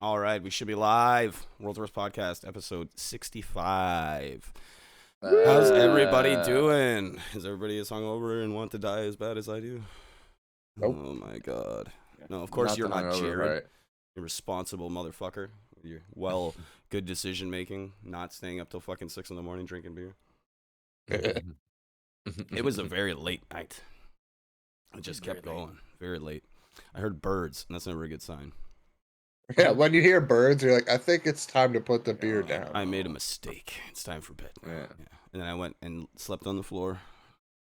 All right, we should be live. World's Worst Podcast, episode 65. How's everybody doing? Is everybody as hungover and want to die as bad as I do? Nope. Oh my god. No, of course you're not hungover, Jared. right? You're responsible motherfucker. You're good decision making, not staying up till fucking 6 in the morning drinking beer. It was a very late night. It just kept going. Very late. I heard birds, and that's never a good sign. Yeah, when you hear birds, you're like, I think it's time to put the beer down. I made a mistake. It's time for bed. Yeah. And then I went and slept on the floor.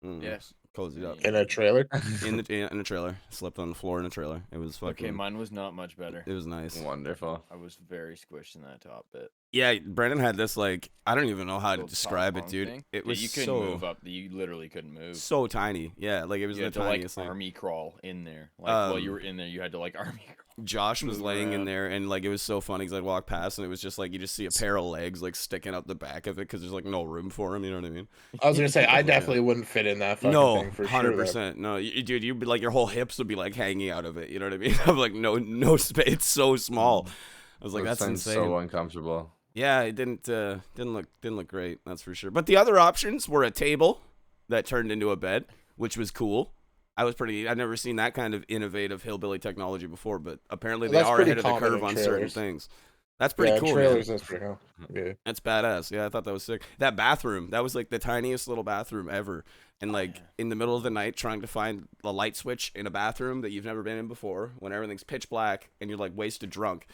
Yes. Cozied up. In a trailer? In a trailer. Slept on the floor in a trailer. It was fucking... Okay, mine was not much better. It was nice. Wonderful. I was very squished in that top bit. Yeah, Brandon had this, like, I don't even know how to describe it, dude. Thing. It was you couldn't move up. You literally couldn't move. So tiny. Yeah, like, it was you the had to, tiniest like, thing. army crawl in there. Like, while you were in there, you had to, like, army crawl. Josh was laying in there, and, like, it was so funny because I'd walk past, and it was just, like, you just see a pair of legs, like, sticking out the back of it because there's, like, no room for him, you know what I mean? I was going to say, I definitely wouldn't fit in that fucking thing for 100%. sure. No, dude, you'd be, like, your whole hips would be, like, hanging out of it, you know what I mean? I'm like, no space. It's so small. I was like, that's insane. So uncomfortable. Yeah, it didn't look great, that's for sure. But the other options were a table that turned into a bed, which was cool. I've never seen that kind of innovative hillbilly technology before, but apparently they are ahead of the curve on certain things. That's pretty cool. Trailers, man. that's pretty cool. Yeah. That's badass. Yeah, I thought that was sick. That bathroom, that was like the tiniest little bathroom ever. And like in the middle of the night trying to find a light switch in a bathroom that you've never been in before when everything's pitch black and you're like wasted drunk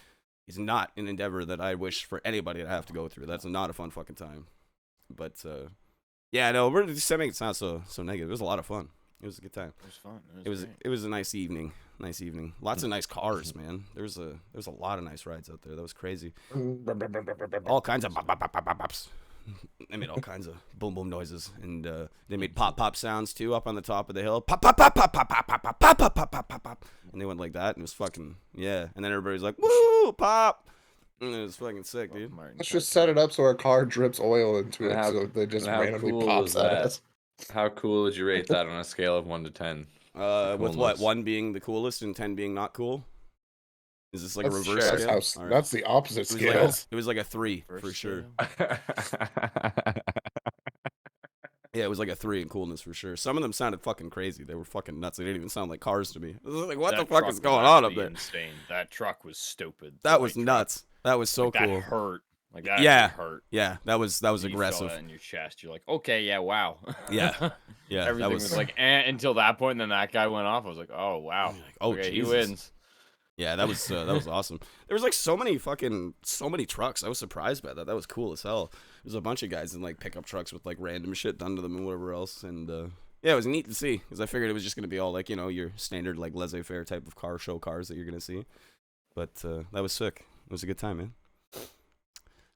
is not an endeavor that I wish for anybody to have to go through. That's not a fun fucking time. But yeah, no, we're just making it sound so negative. It was a lot of fun. It was a good time. It was fun. It was a nice evening. Lots of nice cars, man. There was a lot of nice rides out there. That was crazy. All kinds of bops. They made all kinds of boom boom noises, and they made pop sounds too up on the top of the hill. Pop pop pop pop pop pop pop pop pop pop pop pop pop pop. And they went like that, and it was fucking yeah. And then everybody's like, "Woo, pop!" And it was fucking sick, dude. Let's just set it up so our car drips oil into it, so they just randomly pops at us. How cool would you rate that on a scale of 1 to 10? With what? 1 being the coolest and 10 being not cool? Is this like a reverse scale? That's the opposite scale. It was like a 3 for sure. Yeah, it was like a 3 in coolness for sure. Some of them sounded fucking crazy. They were fucking nuts. They didn't even sound like cars to me. I was like, what the fuck is going on up there? Insane. That truck was stupid. That was nuts. That was so cool. That hurt. Like that hurt. Yeah, that was aggressive. You felt that in your chest. You're like, okay, yeah, wow. Yeah. Everything was like, until that point, and then that guy went off. I was like, oh wow. Like, oh, okay, he wins. Yeah, that was awesome. There was like so many trucks. I was surprised by that. That was cool as hell. There's a bunch of guys in like pickup trucks with like random shit done to them and whatever else. And yeah, it was neat to see because I figured it was just gonna be all like, you know, your standard like laissez-faire type of show cars that you're gonna see. But that was sick. It was a good time, man.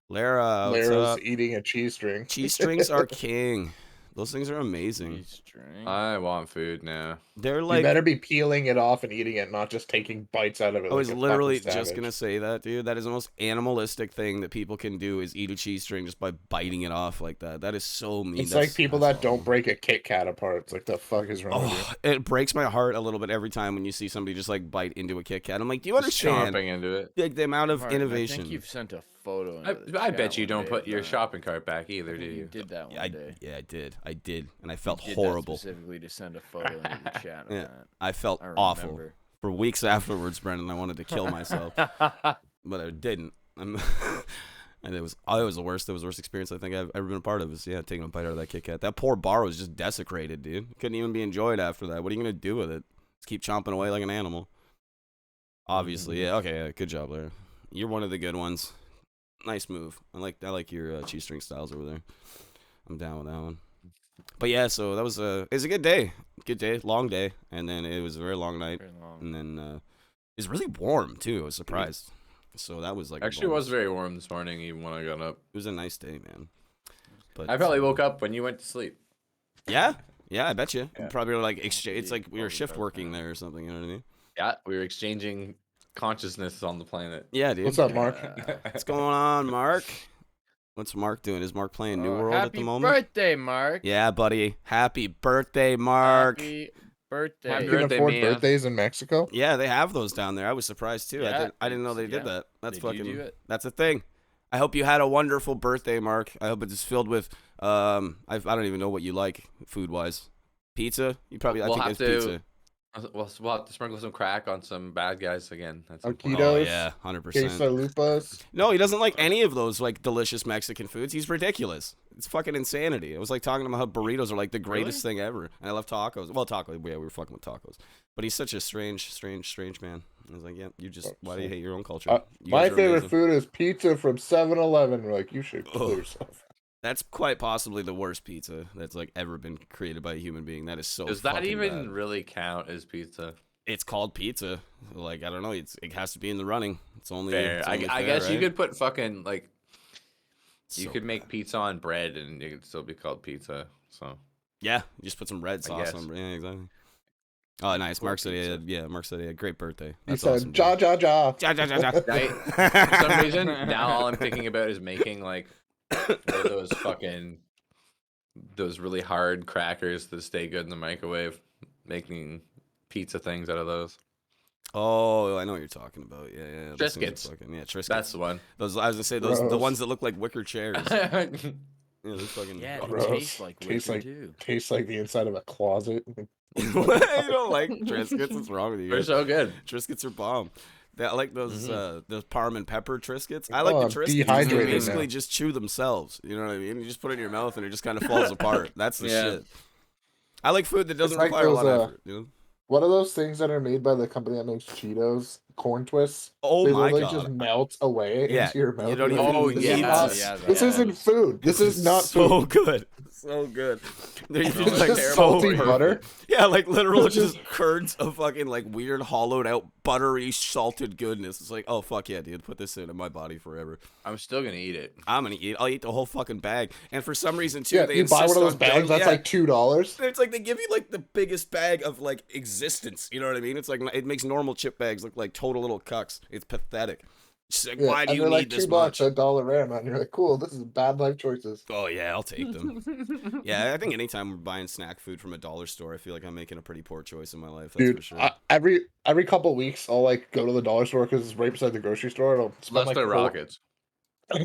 Lara's eating a cheese string. Cheese strings are king. Those things are amazing. I want food now. They're like, you better be peeling it off and eating it, not just taking bites out of it. I was literally just gonna say that, dude. That is the most animalistic thing that people can do is eat a cheese string just by biting it off like that. That is so mean. It's like people that don't break a Kit Kat apart. It's like, the fuck is wrong with you? It breaks my heart a little bit every time when you see somebody just like bite into a Kit Kat. I'm like, do you understand? Chomping into it. Like the amount of innovation. I think you've sent a photo. I bet you don't put your shopping cart back either, do you? You did that one day. Yeah, I did, and I felt you did horrible. That specifically to send a photo into the chat. Yeah, I felt awful for weeks afterwards, Brendan. I wanted to kill myself, but I didn't. And it was the worst. It was the worst experience I think I've ever been a part of. Is taking a bite out of that Kit Kat. That poor bar was just desecrated, dude. Couldn't even be enjoyed after that. What are you gonna do with it? Just keep chomping away like an animal. Obviously, yeah. Okay, yeah, good job, Larry. You're one of the good ones. Nice move. I like your cheese string styles over there. I'm down with that one. But yeah, so that was it was a good day, long day, and then it was a very long night, and then it was really warm too. I was surprised. So that was like actually it was very warm this morning, even when I got up. It was a nice day, man. But I probably woke up when you went to sleep. Yeah, I bet you. Yeah. Probably like it's like we were shift working there or something. You know what I mean? Yeah, we were exchanging consciousness on the planet. Yeah, dude. What's up, Mark? What's going on, Mark? What's Mark doing? Is Mark playing New World at the moment? Happy birthday, Mark. Yeah, buddy. Happy birthday, Mark. Happy birthday. You Happy can birthday, afford Mia. birthdays in Mexico. Yeah, they have those down there. I was surprised too. Yeah, I didn't know they did yeah, that. That's they do fucking. do it. That's a thing. I hope you had a wonderful birthday, Mark. I hope it's filled with I don't even know what you like food wise. Pizza? You probably We'll I think have it's to- pizza. We'll have to sprinkle some crack on some bad guys again. At some point. Okitos. Oh yeah, 100%. Quesalupas. No, he doesn't like any of those like delicious Mexican foods. He's ridiculous. It's fucking insanity. It was like talking about how burritos are like the greatest thing ever. And I love tacos. Well, tacos. Yeah, we were fucking with tacos. But he's such a strange man. I was like, yeah, why do you hate your own culture? My favorite food is pizza from 7-Eleven. We're like, you should kill yourself. That's quite possibly the worst pizza that's like ever been created by a human being. That is so. Does that fucking even bad. really count as pizza? It's called pizza. Like I don't know. It has to be in the running. It's only. Fair. It's only I fair, guess right? you could put fucking like. You So could make bad. pizza on bread and it could still be called pizza. So. Yeah, you just put some red sauce guess. on. Yeah, exactly. Oh, nice. Mark said he pizza. had. Yeah, Mark said he had great birthday. He That's said, awesome. ja, dude. ja, ja. Ja, ja, ja, ja. For some reason, now all I'm thinking about is making like one of those really hard crackers that stay good in the microwave, making pizza things out of those. Oh, I know what you're talking about. Yeah. Those things Triscuits. are fucking, yeah, Triscuits. That's the one. Those. I was gonna say those. The Gross. ones that look like wicker chairs. Yeah, those fucking. Yeah, Oh, it Gross. tastes like Tastes wicker like- too. Tastes like the inside of a closet. you don't like Triscuits? What's wrong with you? They're Guys? so good. Triscuits are bomb. I like those those parm and pepper Triscuits. I like Oh, the I'm Triscuits. 'Cause They dehydrated basically now. just chew themselves. You know what I mean? You just put it in your mouth and it just kind of falls apart. That's the Yeah. shit. I like food that doesn't like require a lot those, of effort. You know? What are those things that are made by the company that makes Cheetos? Corn twists? Oh They my literally god! just melt away Yeah, into your mouth. you don't You're even- like, Oh, this yeah, is not- yeah, This that isn't is- food. This is not so food. good. So good. They're It's even, It's like just so salty perfect. butter. Yeah, like literally It's just just- curds of fucking like weird hollowed out buttery salted goodness. It's like, oh fuck yeah, dude, put this in my body forever. I'm still gonna eat it. I'm gonna eat. I'll eat the whole fucking bag. And for some reason too, Yeah, they you buy one insist of those on bags. That's yeah. like $2. It's like they give you like the biggest bag of like existence. You know what I mean? It's like it makes normal chip bags look like total little cucks. It's pathetic. It's like, Yeah, why do and you they're need like this $2 much? at Dollarama, and you're like, cool. This is bad life choices. Oh yeah, I'll take them. Yeah, I think anytime we're buying snack food from a dollar store, I feel like I'm making a pretty poor choice in my life. That's for Dude, sure. every couple weeks, I'll like go to the dollar store because it's right beside the grocery store. And I'll spend Unless like they're rockets.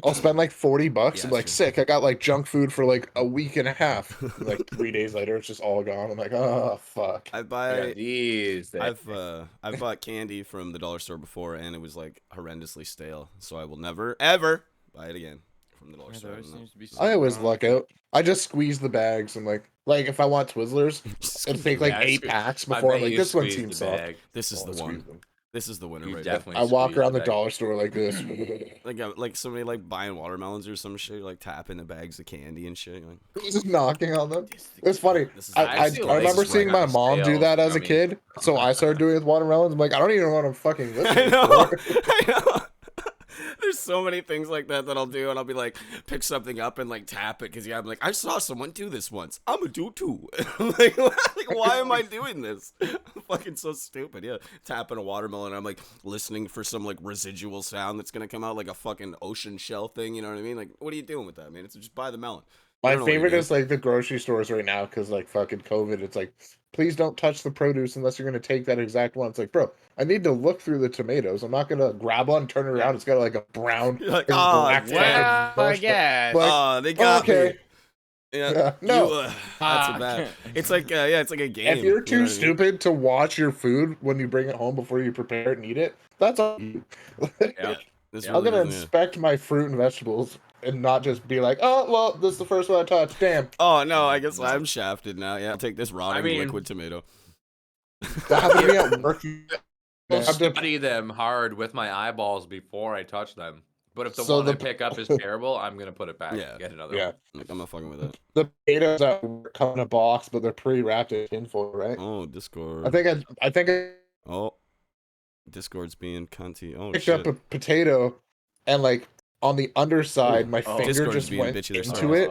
I'll spend like $40. Yeah, I'm like, true. sick. I got like junk food for like a week and a half. Like 3 days later, it's just all gone. I'm like, oh fuck. I I buy. got these. I've bought candy from the dollar store before, and it was like horrendously stale. So I will never ever buy it again from the dollar Yeah, store. there I don't know. seems to be I always something wrong. luck out. I just squeeze the bags. I'm like if I want Twizzlers, it'll take like Yeah, I 8 squeeze- packs I before bet I'm like, you this one squeeze seems the soft. bag. This is I'll the squeeze one. them. This is the winner You right there. definitely I walk squeeze around the bag. dollar store like this. Like somebody like buying watermelons or some shit, like tapping the bags of candy and shit. You're like, just knocking on them. this thing It's is funny. fun. This is I, the I, best actually I place remember right seeing now. my mom do Stale that as a gummy. kid, so I started doing it with watermelons. I'm like, I don't even know what I'm fucking I listening know. for. I know. There's so many things like that I'll do, and I'll be like, pick something up and like tap it, because I'm like, I saw someone do this once. I'm gonna do it too. like, why am I doing this? I'm fucking so stupid. Yeah, tapping a watermelon. I'm like listening for some like residual sound that's gonna come out like a fucking ocean shell thing. You know what I mean? Like, what are you doing with that, man? It's just buy the melon. I My don't know what favorite you're is like the grocery stores right now because like fucking COVID. It's like, please don't touch the produce unless you're gonna take that exact one. It's like, bro, I need to look through the tomatoes. I'm not gonna grab one, turn it around. It's got like a brown. You're like, and oh, black damn. Well, fucking I bush." guess. Like, They got okay. me. Yeah, Yeah, no. that's Fuck. a bad. It's like it's like a game. If you're you too know what I mean? stupid to watch your food when you bring it home before you prepare it and eat it, that's all. you. Yeah. This Yeah. I'm really gonna doesn't- inspect my fruit and vegetables and not just be like, oh well, this is the first one I touched. Damn. Oh no, I guess I'm shafted now. Yeah, I'll take this rotting mean- liquid tomato. That happened to me at work. I'll I have to- study them hard with my eyeballs before I touch them. But if the So one I the- pick up is terrible, I'm gonna put it back. Yeah. Get another Yeah. one. Like, I'm not fucking with that. The potatoes at work come in a box, but they're pre-wrapped in tinfoil, right? Oh, Discord. I think I Oh, Discord's being cunty. Oh picked shit. up a potato, and like on the underside, my Oh. finger Discord's just being went bitchy this into time. it,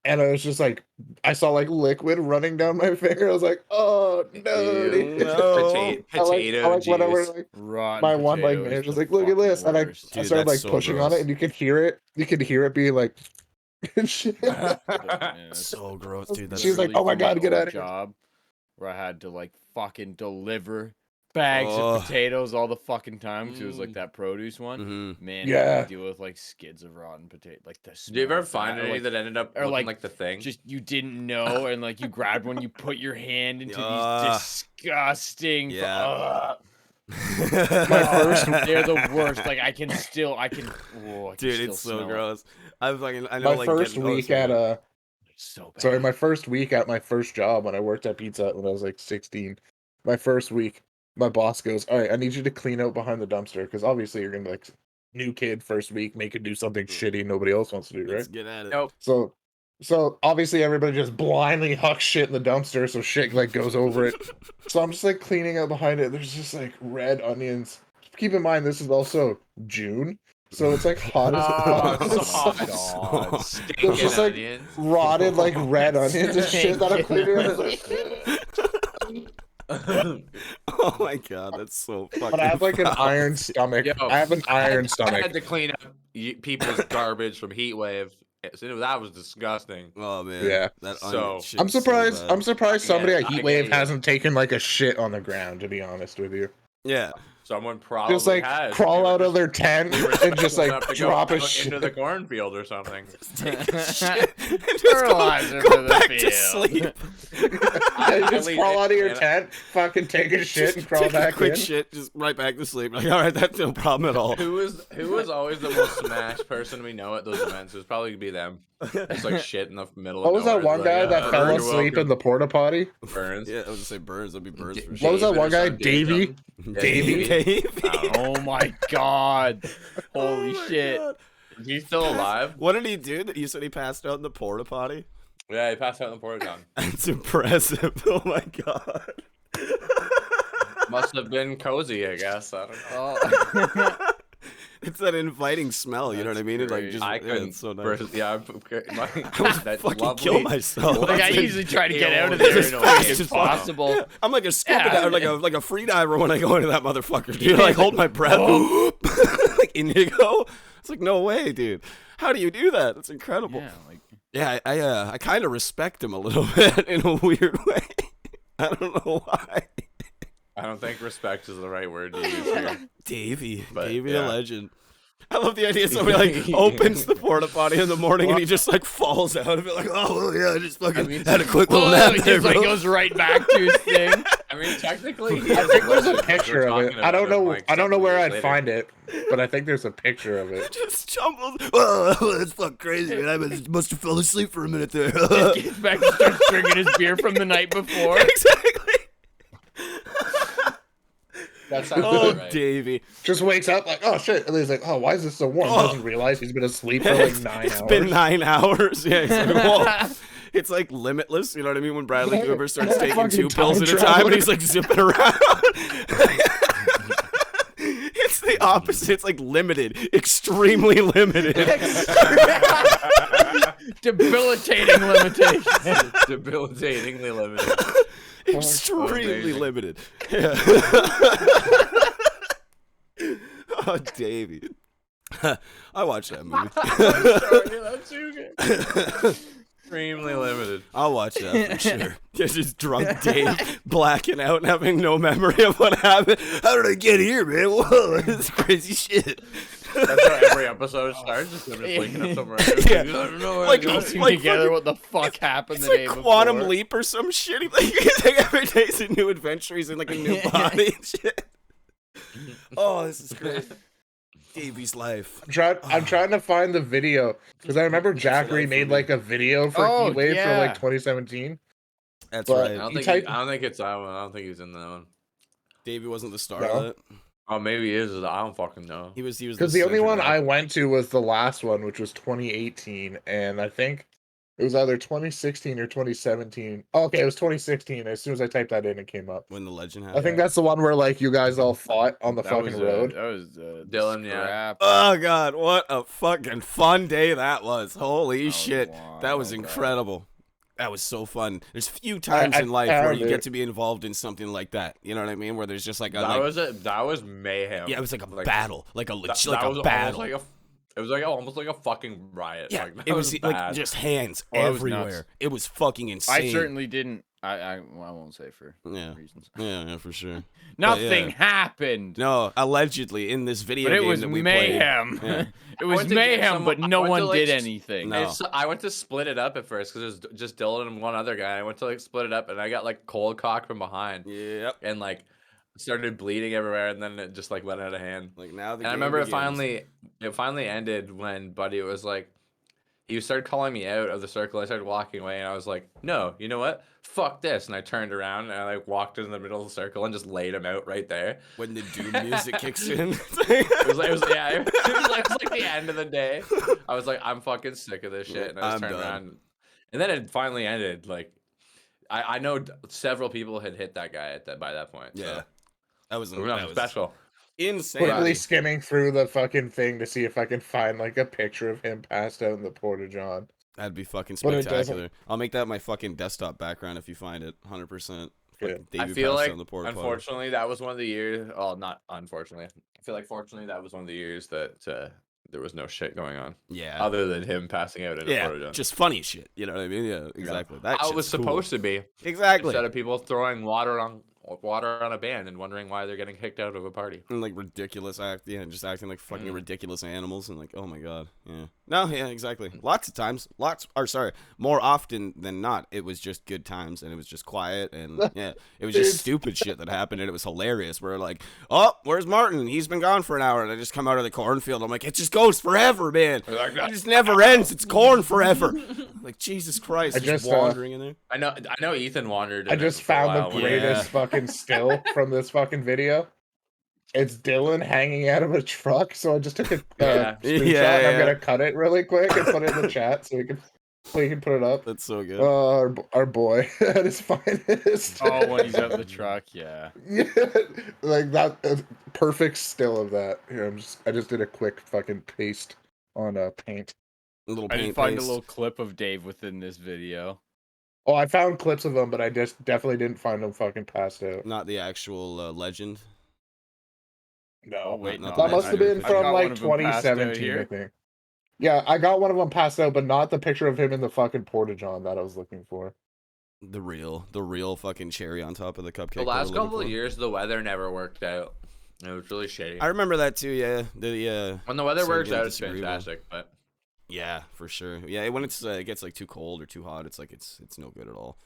and I was just like, I saw like liquid running down my finger. I was like, oh no, Ew. dude. No. Potato I like whenever juice. like Rotten my one like potato is manager's the like, look at this, fucking and I worst. Dude, started like that's so pushing on gross. it, and you could hear it. You could hear it being like, shit. Yeah, it's So gross, dude. That's She's like, literally "Oh my from God, get old outta here." job. where I had to like fucking deliver bags of potatoes all the fucking time because it was like that produce one. Man, Yeah. I had to deal with like skids of rotten potato, like the smell. Did you ever of find that, any like, that ended up or looking like the thing? just you didn't know, and like you grabbed one, you put your hand into these disgusting. My first, they're the worst. Like I can. Dude, it's so gross. I know my like first week at so bad. Sorry, my first week at my first job when I worked at Pizza Hut when I was like 16. My first week, my boss goes, "All right, I need you to clean out behind the dumpster because obviously you're gonna be like new kid first week, make it do something shitty nobody else wants to do, right?" Let's get at it. Nope. So obviously everybody just blindly hucks shit in the dumpster, so shit like goes over it. So I'm just like cleaning out behind it. There's just like red onions. Keep in mind this is also June. So it's like hot as God. There's just like rotted like red onions and shit that I'm cleaning out. Oh my god, that's so fucking. But I have like an foul. iron stomach. Yo, I have an iron I stomach. had to clean up people's garbage from heat wave. So that was disgusting. Oh man, Yeah. That So- onion shit I'm is so surprised. bad. I'm surprised somebody at I Heat get Wave you. hasn't taken like a shit on the ground. To be honest with you, Yeah. Someone probably just like has. crawl We were out of just- their tent we were and just pulling like up to go drop a out shit. into the cornfield or something. Take a shit and just Fertilizer go for the back to field. sleep. I just leave crawl it, out of your man. tent, fucking take a shit, and crawl Take a back quick in. shit, just right back to sleep. Like, all right, that's no problem at all. Who was always the most smashed person we know at those events? It was probably gonna be them. It's like shit in the middle of What was that nowhere. one guy Like, that fell you're asleep welcome. in the porta potty? Burns? Yeah, I was gonna say Burns. That'd be Burns for What sure. was that David one or guy, something, Davey? something. Yeah, Davey. Davey. Oh my god! Holy Oh my shit! God. Is he still alive? What did he do? You said he passed out in the porta potty? Yeah, he passed out in the porta john. That's impressive. Oh my god. Must have been cozy, I guess. I don't know. Oh. It's that inviting smell, you know what I mean? It like great. just I yeah, couldn't. it's so nice. Yeah, I would that fucking lovely- kill myself. Like I That's usually try to get Yeah, out of well, there as as fast quick as as possible. possible. Yeah, I'm like a scuba Yeah. diver, like a free diver when I go into that motherfucker, dude. Like hold my breath, like Indigo. It's like no way, dude. How do you do that? That's incredible. Yeah, like Yeah, I kind of respect him a little bit in a weird way. I don't know why. I don't think respect is the right word to use here. Davey, But, Davey yeah. a legend. I love the idea somebody like opens the porta potty in the morning and he just like falls out of it like, oh well, yeah, I just fucking had a quick little nap he there, just like bro. goes right back to his thing. I mean, technically, I think there's a picture of it. I don't know. I don't know where I'd find it, but I think there's a picture of it. Just jumbles. Oh, that's fucking crazy. Man. I must have fell asleep for a minute there. Gets back and starts drinking his beer from the night before. Exactly. That sounds Oh, about right. Davey. Just wakes up like, oh shit, and he's like, oh, why is this so warm? Oh. Doesn't realize he's been asleep for like 9 hours. It's been 9 hours. Yeah, he's like, whoa. It's like limitless, you know what I mean? When Bradley Cooper starts Yeah, taking fucking 2 pills at a time time and traveler. he's like zipping around. It's the opposite. It's like limited, extremely limited. Debilitating limitations. Debilitatingly limited. Extremely amazing. limited. Yeah. Oh, Davey. I watched that movie. That's too good. Extremely limited. I'll watch that for sure. Just drunk Dave blacking out and having no memory of what happened. How did I get here, man? Whoa, this is crazy shit. That's how every episode starts. Just him just waking up somewhere. Yeah. I don't know. Like, Piecing like together fucking- what the fuck happened It's the day like Quantum before. Leap or some shit. Like every day's a new adventure. He's in like a new body and shit. Oh, this is great. Davey's life. I'm trying to find the video because I remember Jackery made like a video for Oh, Heat Wave for yeah. like 2017. That's But- right. I don't You think. type- I don't think it's that one. I don't think he's in that one. Davey wasn't the star No. of it. Oh, maybe he is. I don't fucking know. He was Because the only center one back. I went to was the last one, which was 2018, and I think it was either 2016 or 2017. Oh, okay, it was 2016. As soon as I typed that in, it came up. when the legend I happened. think that's the one where like you guys all fought on the That fucking was road. That was Dylan, yeah. scrap. Oh god, what a fucking fun day that was. Holy That was shit. That was wild, bro. incredible. That was so fun. There's few times in life where you get to be involved in something like that. You know what I mean? Where there's just like a That like, was mayhem. yeah, it was like a Like, battle, like a That, legit that like was a battle. almost like It was like almost like a fucking riot. Yeah, Like, that it was like bad. just hands Oh, it was nuts. everywhere. It was fucking insane. I certainly didn't. I won't say for Yeah. reasons. Yeah, for sure. Nothing yeah. happened. No, allegedly in this video But it game was that we mayhem. played. Yeah. It was went to get mayhem, some- but I no went to, one like, did anything. No. I went to split it up at first because it was just Dylan and one other guy. I went to like split it up, and I got like cold cock from behind, Yep. and like started bleeding everywhere, and then it just like went out of hand. Like now the And I game remember begins. it finally ended when Buddy was like, he started calling me out of the circle. I started walking away, and I was like, no, you know what? Fuck this. And I turned around, and I like walked in the middle of the circle and just laid him out right there. When the doom music kicks in. It was like the end of the day. I was like, I'm fucking sick of this shit. And I I'm just turned done. around. And then it finally ended. Like, I know several people had hit that guy by that point. Yeah. So. That was It was special. insane. Quickly skimming through the fucking thing to see if I can find like a picture of him passed out in the porta john. That'd be fucking But it doesn't. spectacular. I'll make that my fucking desktop background if you find it. 100%. Yeah. David I feel passed out like, in the porta potty. unfortunately, that was one of the years. Well, not unfortunately. I feel like, fortunately, that was one of the years that there was no shit going on. Yeah. Other than him passing out in a porta john. Just funny shit. You know what I mean? Yeah, exactly. That How it was shit's cool. supposed to be. Exactly. Instead of people throwing water on a band and wondering why they're getting kicked out of a party. And like ridiculous just acting like fucking ridiculous animals and like, oh my god, yeah. No, yeah, exactly. Lots of times, more often than not, it was just good times and it was just quiet and yeah, it was just stupid shit that happened and it was hilarious. We're like, oh, where's Martin? He's been gone for an hour, and I just come out of the cornfield. I'm like, it just goes forever, man. It just never ends. It's corn forever. Like Jesus Christ, just wandering in there. I know Ethan wandered. I just found the greatest fucking still from this fucking video. It's Dylan hanging out of a truck, so I just took a screenshot. And I'm gonna cut it really quick and put it in the chat so we can put it up. That's so good. Our boy at his finest. Oh, when he's out of the truck, yeah. Yeah, like that. Perfect still of that. Here, I just did a quick fucking paste on paint. A little I paint did find paste. a little clip of Dave within this video. Oh, I found clips of them, but I just definitely didn't find them fucking passed out. Not the actual legend. No, Oh, wait, no, that must have been I got from one like of them passed out 2017, I here. think. Yeah, I got one of them passed out, but not the picture of him in the fucking porta john that I was looking for. The real fucking cherry on top of the cupcake. The last couple of years, the weather never worked out. It was really shitty. I remember that too. Yeah, When the weather so works getting out, it's disagreeable. fantastic. But yeah, for sure. Yeah, when it gets like too cold or too hot, it's like it's no good at all.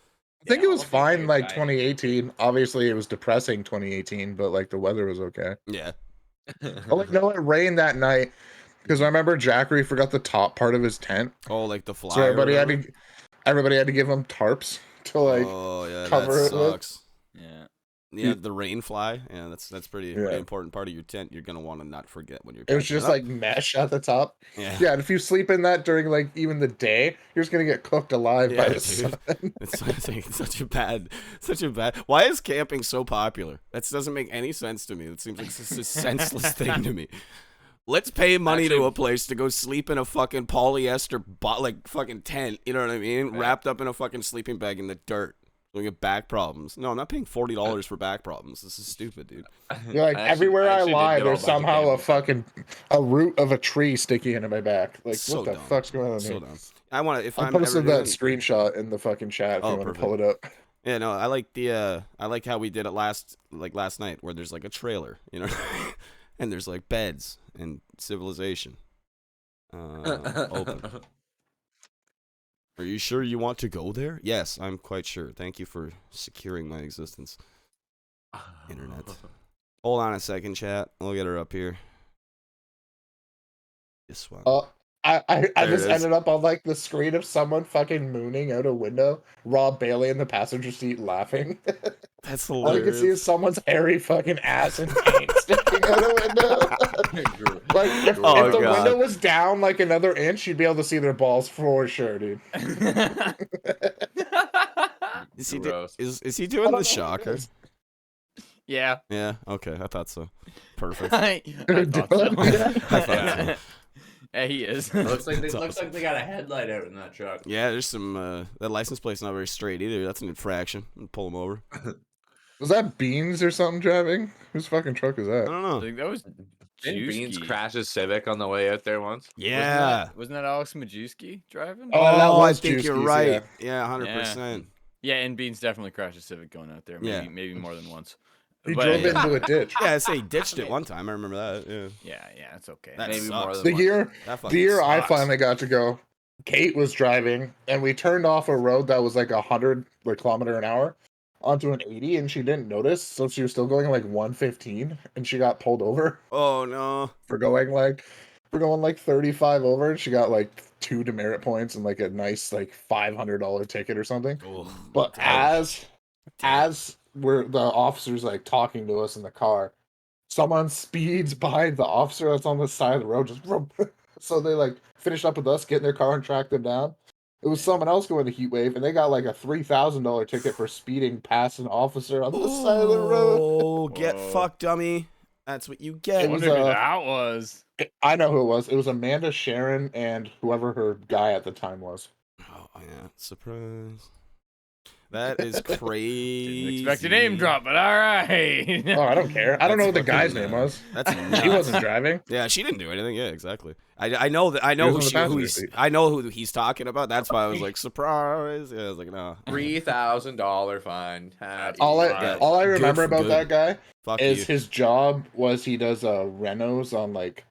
I think Yeah, it was almost fine like like 2018. Obviously, it was depressing 2018, but like the weather was okay. Yeah. Oh, like no, it rained that night because I remember Jackery forgot the top part of his tent, Oh, like the fly. so everybody had to give him tarps to like. Oh yeah, cover that it with. sucks. Yeah. Yeah, the rain fly. Yeah, that's pretty Yeah. important part of your tent. You're gonna want to not forget when you're. It was packing just up. like mesh at the top. Yeah. Yeah, and if you sleep in that during like even the day, you're just gonna get cooked alive by Yeah, the dude. sun. It's like such a bad. Why is camping so popular? That doesn't make any sense to me. It seems like it's a senseless thing to me. Let's pay money to a place to go sleep in a fucking polyester like fucking tent. You know what I mean? Yeah. Wrapped up in a fucking sleeping bag in the dirt. We get back problems. No, I'm not paying $40 for back problems. This is stupid, dude. You're like, everywhere I lie, there's somehow a root of a tree sticking into my back. Like, So what the dumb. fuck's going on So here? dumb. I want to. If I I'm ever posted doing, that screenshot in the fucking chat if Oh, you want to perfect. pull it up. Yeah, no, I like I like how we did it last night, where there's like a trailer, you know, and there's like beds and civilization. Open. Are you sure you want to go there? Yes, I'm quite sure. Thank you for securing my existence. Internet. Hold on a second, chat. We'll get her up here. This one. I There just it is. ended up on like the screen of someone fucking mooning out a window, Rob Bailey in the passenger seat laughing. That's All you can see hilarious. is someone's hairy fucking ass and paint sticking out a window. Like if Oh, the God. window was down like another inch, you'd be able to see their balls for sure, dude. Is he, Gross. is he I doing don't know the what it shocker? is. Yeah. Yeah. Okay, I thought so. Perfect. I thought so. I thought so. Yeah, he is. looks like That's awesome. they got a headlight out in that truck. Yeah, there's some. That license plate's not very straight either. That's an infraction. Pull him over. Was that Beans or something driving? Whose fucking truck is I that? don't I know. think that was Didn't Beans Majewski. crash his Civic on the way out there once? Yeah. Wasn't that Alex Majewski driving? Oh, that I was think you're Juicy's, right. yeah. Yeah, 100%. Yeah, and Beans definitely crashed a Civic going out there. Maybe Yeah. maybe more than once. He But drove yeah. into a ditch. Yeah, I say he ditched it one time. I remember that. Yeah. yeah, it's okay. That Maybe more sucks. than The year, That the fucking year I sucks. finally got to go, Kate was driving, and we turned off a road that was like 100 kilometer an hour onto an 80, and she didn't notice, so she was still going like 115, and she got pulled over Oh no. for going like 35 over, and she got like 2 demerit points and like a nice like $500 ticket or something. Oh, But damn. as we're the officers like talking to us in the car, someone speeds by the officer that's on the side of the road, just vroom. So they like finished up with us, get in their car and track them down. It was someone else going to heat wave, and they got like a $3,000 ticket for speeding past an officer on the side of the road. Oh, get Whoa. fucked, dummy. That's what you I get. It was, wonder who that was. I know who it was. It was Amanda Sharon and whoever her guy at the time was. Oh yeah, surprise. That is crazy. Didn't expect a name drop, but all right. Oh, I don't care. I don't know what the Fucking, guy's name was. That's She nuts. wasn't driving. Yeah, she didn't do anything. Yeah, exactly. I know that. I She know was who on the passenger he's. seat. I know who he's talking about. That's why I was like surprise. Yeah, I was like, no. $3,000 fine. All I Good remember for about good. that guy Fuck is you. his job was he does renos on like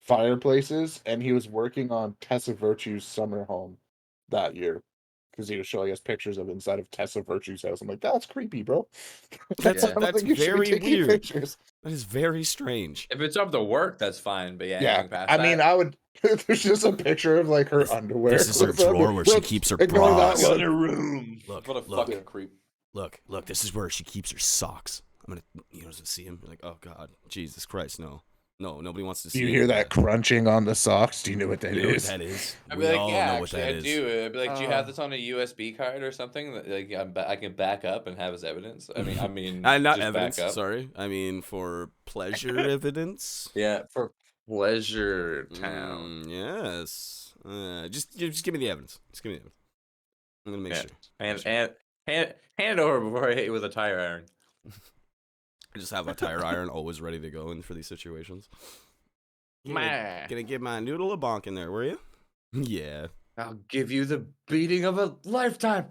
fireplaces, and he was working on Tessa Virtue's summer home that year because he was showing us pictures of inside of Tessa Virtue's house. I'm like, that's creepy, bro. That's I don't that's think you should be very taking weird. pictures. That is very strange. If it's up to work, that's fine. But yeah, Yeah, anything past I mean, that, I would. There's just a picture of like her underwear. This is her What's up? drawer where she Look, keeps her ignore that bras. one. room. Look, What a look. fucking creep. Look. This is where she keeps her socks. I'm gonna, see him. You're like, oh God, Jesus Christ, no, nobody wants to see. Do you hear that crunching on the socks? Do you know what that You know what is? that is? I'd We be like, all yeah, know what actually, that I is. do. I'd be like, do you have this on a USB card or something that like I can back up and have as evidence? I mean, Not just evidence. back up. Sorry, I mean for pleasure evidence. Yeah, for Pleasure Town. Yes. Just give me the evidence. Just give me the evidence. I'm gonna make Yeah. sure. Hand it over before I hit you with a tire iron. I just have a tire iron always ready to go in for these situations. Gonna give my noodle a bonk in there, were you? Yeah. I'll give you the beating of a lifetime.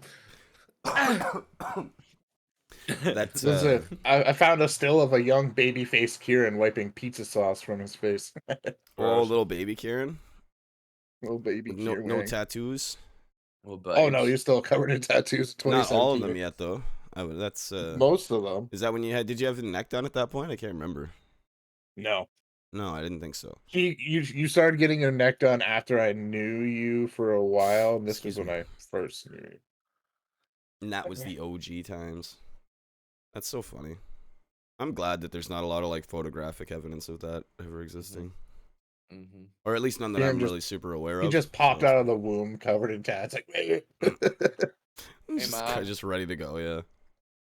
That's This is it. I found a still of a young baby-faced Kieran wiping pizza sauce from his face. oh, little baby Kieran. Little baby With no Kieran. no tattoos. Oh no, you're still covered in tattoos. Not all of 2017. them yet though. That's Most of them. Is that when did you have the neck done at that point? I can't remember. No. No, I didn't think so. You started getting your neck done after I knew you for a while, and this Excuse was when me. I first knew you. And that was the OG times. That's so funny. I'm glad that there's not a lot of like photographic evidence of that ever existing. Mm-hmm. Or at least none that Kieran I'm just- really super aware He of. just popped so- out of the womb covered in tats. Like, just, Mom. just ready to go, yeah.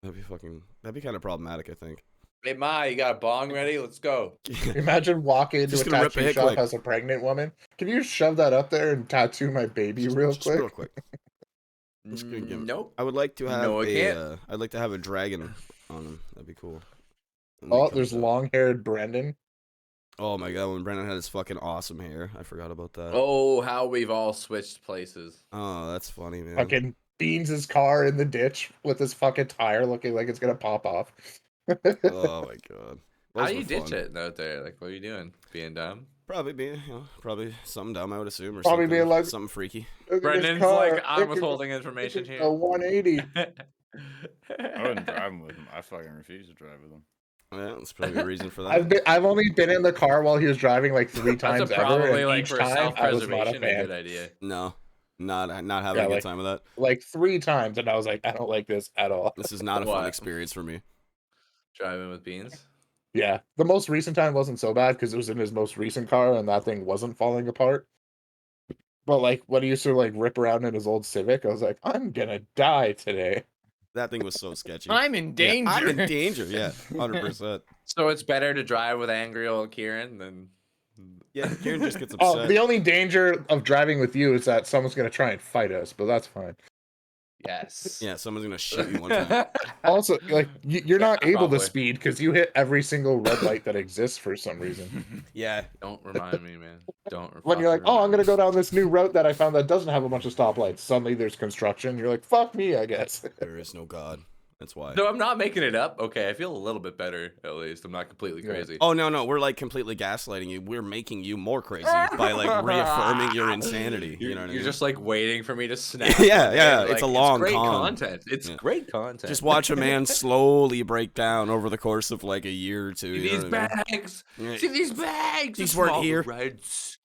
That'd be kind of problematic, I think. Hey, Ma, you got a bong ready? Let's go. imagine walking into Just a gonna rip a tattoo hit shop quick. as a pregnant woman. Can you shove that up there and tattoo my baby real Just quick? real quick. Just gonna give him- Nope. I would like to have No, I can't. I'd like to have a dragon on him. That'd be cool. When Oh, he comes there's out. long-haired Brendan. Oh my god, when Brandon had his fucking awesome hair. I forgot about that. Oh, how we've all switched places. Oh, that's funny, man. Fucking beans his car in the ditch with his fucking tire looking like it's gonna pop off. Oh my god. How Those do you were ditch fun. it out there? Like, what are you doing? Being dumb? Probably probably something dumb, I would assume, or Probably something, being like- something freaky. Look at this Brendan's car. like, I'm It could- withholding it information could here. go 180. I wouldn't drive with him. I fucking refuse to drive with him. Yeah, that's probably a reason for that. I've only been in the car while he was driving like 3 times That's ever, probably and like each for time I was not a self-preservation, a fan. good idea. No, not having a Yeah, good like- time with that. Like 3 times, and I was like, I don't like this at all. This is not a fun What? experience for me. Driving with beans. Yeah, the most recent time wasn't so bad because it was in his most recent car, and that thing wasn't falling apart. But like when he used to like rip around in his old Civic, I was like, I'm gonna die today. That thing was so sketchy. I'm in Yeah, danger. I'm in danger. Yeah, 100%. So it's better to drive with angry old Kieran than. Yeah, Kieran just gets upset. Oh, the only danger of driving with you is that someone's gonna try and fight us, but that's fine. Yes. Yeah, someone's gonna shoot you one time. Also, like you're not able Probably. to speed because you hit every single red light that exists for some reason. Yeah. Don't remind me, man. Don't. When you're like, fucking oh, I'm remind gonna me. go down this new route that I found that doesn't have a bunch of stoplights. Suddenly there's construction. You're like, fuck me, I guess. There is no God. That's why. No, I'm not making it up. Okay, I feel a little bit better at least. I'm not completely Yeah. crazy. Oh no, we're like completely gaslighting you. We're making you more crazy by like reaffirming your insanity. You know what I mean? You're just like waiting for me to snap. Yeah, Like, it's a long great con. content. It's Yeah. great content. Just watch a man slowly break down over the course of like a year or two. See You know these what I mean? bags. Yeah. See these bags. These The weren't small here. Reds.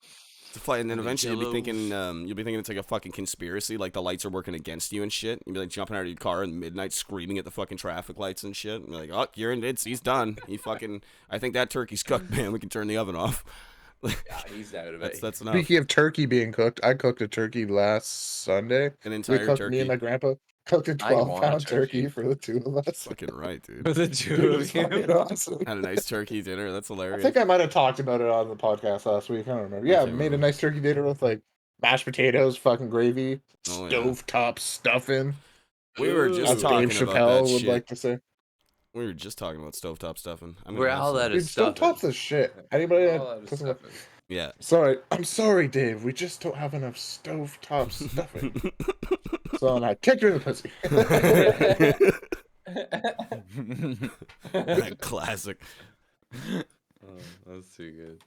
To fly, and then And the eventually you'll be yellows. thinking it's like a fucking conspiracy, like the lights are working against you and shit. You'll be like jumping out of your car in midnight, screaming at the fucking traffic lights and shit. And you're like, oh, he's done. I think that turkey's cooked, man. We can turn the oven off. Yeah, he's out of it. That's enough. Speaking of turkey being cooked, I cooked a turkey last Sunday. An We entire cooked, turkey. me and my grandpa cooked a I want a 12-pound turkey turkey. for the two of us. Fucking right, dude. For the Dude, two it of was you. fucking awesome. Had a nice turkey dinner. That's I hilarious. think I might have talked about it on the podcast last week. I don't remember. Yeah, can't made a remember. nice turkey dinner with like mashed potatoes, fucking gravy, Oh, yeah. stovetop stuffing. We were As just Dave talking Chappelle about that would shit. like to say. We were just talking about stovetop stuffing. I'm We're gonna have all some. out of Dude, stovetop's stuffing. the shit. Anybody We're that all out of doesn't like- stuffing. Yeah. Sorry, I'm sorry, Dave. We just don't have enough stovetop stuffing. So and I kicked her in the pussy. Classic. Oh, that's too good.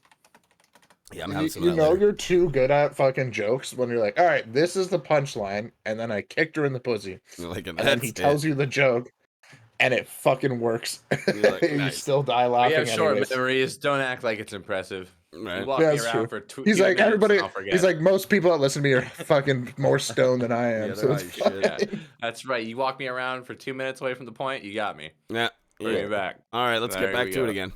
Yeah, I'm having some You of that know later. you're too good at fucking jokes when you're like, all right, this is the punchline, and then I kicked her in the pussy. You're like, And then he tells you the joke, and it fucking works. You're like, You nice. still die We laughing have short anyways. memories. Don't act like it's impressive. Right. You walk Yeah, me that's around true. for two. He's few like, minutes everybody, and I'll forget. he's like, most people that listen to me are fucking more stoned than I am. Yeah, so they're it's high as shit. Yeah, fine. that's right. You walk me around for 2 minutes away from the point, you got me. Yeah. Bring Yeah. me back. All right, let's There get back we to it go. again.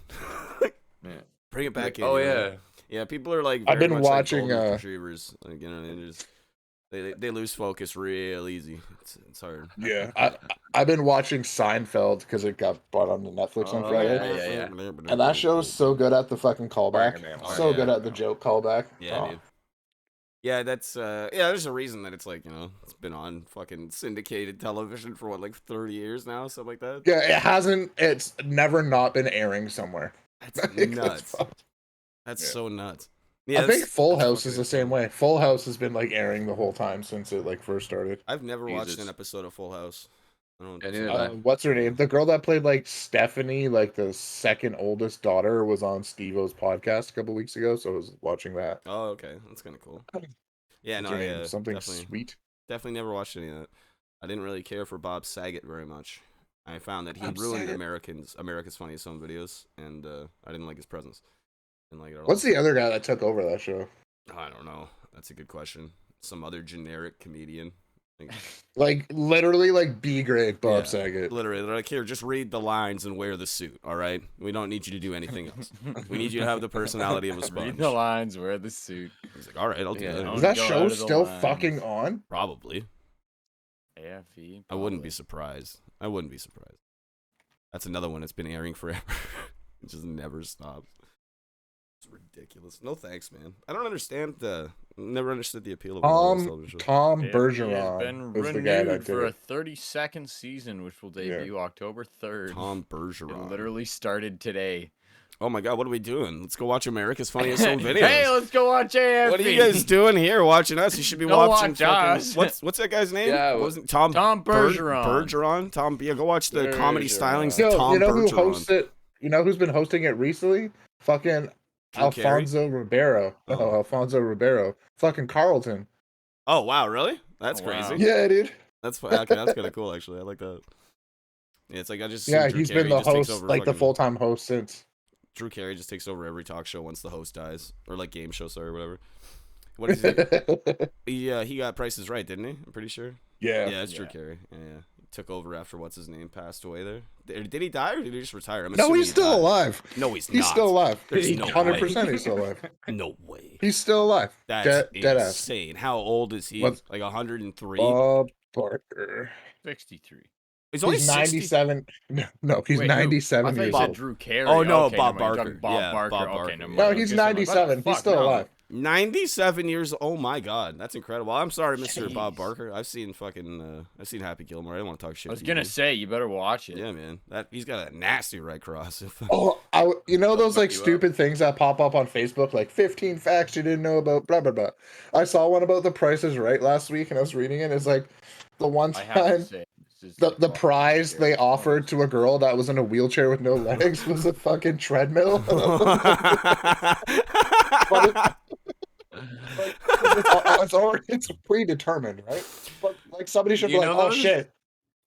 Yeah. Bring it back in. Oh you know? yeah. Yeah, people are like. I've very been much like watching, golden retrievers. Like, you know, they lose focus real easy. It's hard. Yeah, I've been watching Seinfeld because it got brought onto Netflix on Oh, Friday. yeah. And that show is so good at the fucking callback. Oh, So yeah. good at the joke callback. Yeah, Oh. dude. Yeah, that's yeah. There's a reason that it's like, you know, it's been on fucking syndicated television for what, like 30 years now, something like that. Yeah, it hasn't. It's never not been airing somewhere. That's Like, nuts. fucked. That's Yeah. so nuts. Yeah, I think that's- Full that's House fucking is the same insane. way. Full House has been like airing the whole time since it like first started. I've never watched Jesus. an episode of Full House. I don't. Yeah, neither have I. What's her name? The girl that played like Stephanie, like the second oldest daughter, was on Steve-O's podcast a couple weeks ago. So I was watching that. Oh, okay, that's kind of cool. Yeah, no, What's her name? yeah, Something definitely, sweet. definitely never watched any of that. I didn't really care for Bob Saget very much. I found that he Bob ruined Saget. America's Funniest Home Videos, and I didn't like his presence. Didn't like it at all. What's the other guy that took over that show? I don't know. That's a good question. Some other generic comedian. Like literally like B grade Bob Yeah, Saget. Literally, they're like, here, just read the lines and wear the suit. All right, we don't need you to do anything else. We need you to have the personality of a sponge. Read the lines, wear the suit. He's like, all right, I'll do Yeah, that. Is that Go out show of the still lines. fucking on? Probably. AFE. I wouldn't be surprised. I wouldn't be surprised. That's another one that's been airing forever. It just never stops. It's ridiculous. No thanks, man. I don't understand never understood the appeal of a lot of television shows. Tom AFE has Bergeron been was the guy that renewed did for a it. 32nd season, which will Yeah. debut October 3rd. Tom It Bergeron. literally started today. Oh my god, what are we doing? Let's go watch America's Funniest Home Videos. Hey, let's go watch AFE. What are you guys doing here watching us? You should be Don't watching watch fucking, us. what's that guy's name? Yeah, What was it? Tom Bergeron. Bergeron? Yeah, go watch the comedy Bergeron. stylings Yo, of Tom you know who Bergeron. hosts it? You know who's been hosting it recently? Fucking Drew Carey? Alfonso Ribeiro. No, Oh. Alfonso Ribeiro. Fucking Carlton. Oh wow, really? That's Oh, wow. crazy. Yeah, dude. That's okay, that's kind of cool actually. I like that. Yeah, it's like I just Yeah, assume Drew he's Carey been the just takes host, over like the fucking- full-time host since. Drew Carey just takes over every talk show once the host dies, or like game show, sorry, or whatever. What is it? He got Prices Right, didn't he? I'm pretty sure. Yeah. Yeah, that's Drew Yeah. Carey. Yeah, he took over after what's his name passed away there. Did he die or did he just retire? I'm No, assuming he's he still died. alive. No, he's He's not. still alive. There's no 100% he's still alive. No way. He's still alive. That's Dead ass. insane. How old is he? What's- Like 103? Bob Barker. 63. He's only He's 60. 97. No, he's Wait, who? 97 I thought years you said old. Drew Carey. Oh, no, okay, Bob never mind. You're Barker. talking Bob Yeah, Barker. Bob Okay, Barker. never No, mind. I he's was gonna say, 97. what the He's fuck? still No. alive. 97 years. Oh my God, that's incredible. I'm sorry, Mr. Bob Jeez. Barker. I've seen Happy Gilmore. I don't want to talk shit. I was to gonna you. say you better watch it. Yeah, man. He's got a nasty right cross. Oh, you know those like you up. stupid things that pop up on Facebook, like 15 facts you didn't know about blah blah blah. I saw one about The Price is Right last week, and I was reading it. It's like the one I have to time say, this is the fucking prize they scary offered points. to a girl that was in a wheelchair with no legs was a fucking treadmill. It's predetermined, right? But like somebody should be You like, know oh those? shit,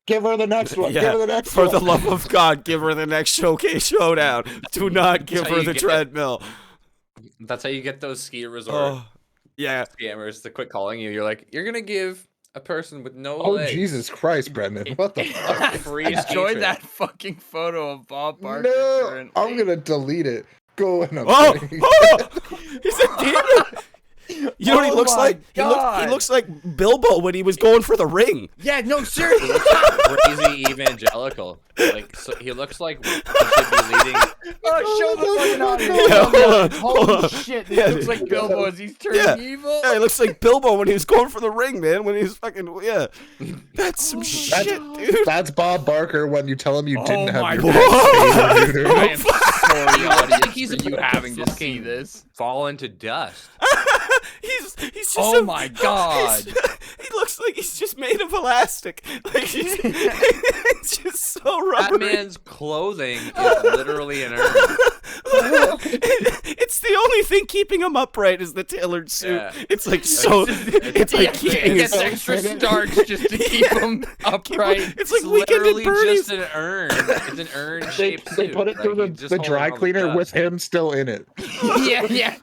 give her the next one. Give Yeah, her the next for one. the love of God, give her the next showcase showdown. Do not give how her you the get it. treadmill. That's how you get those ski resort Oh, yeah. scammers to quit calling you. You're like, you're gonna give a person with no Oh legs. Jesus Christ, Brendan! What the fuck? Free ski Enjoy trip. that fucking photo of Bob Barker. No, currently. I'm gonna delete it. Go and I'm Oh, kidding. oh, he's a demon. You know what he Oh looks my like? He God. looks like Bilbo when he was going for the ring. Yeah, no, seriously. Crazy evangelical. Like he looks like he should be leading. Show the fucking audience. Yeah, hold on, hold Holy on. shit, this Yeah, looks like Bilbo as he's turning Yeah. evil. Yeah, he looks like Bilbo when he was going for the ring, man. When he was fucking, yeah. That's some shit, dude. That's Bob Barker when you tell him you didn't Oh have my your God. pants faded, I dude. am sorry, audience, He's for you about to having to see fucking this. fall into dust. He's just Oh my God. He looks like he's just made of elastic. Like it's just so That rubbery. man's clothing is literally an urn. It's the only thing keeping him upright is the tailored suit. Yeah. it's like so. It's like keeping He his. gets extra starch just to keep him upright. It's like It's Weekend at literally Bernie's. just an urn. It's an urn They, shaped they suit. put it through Like, he's just the holding dry all the cleaner dust. with him still in it. Yeah, yeah.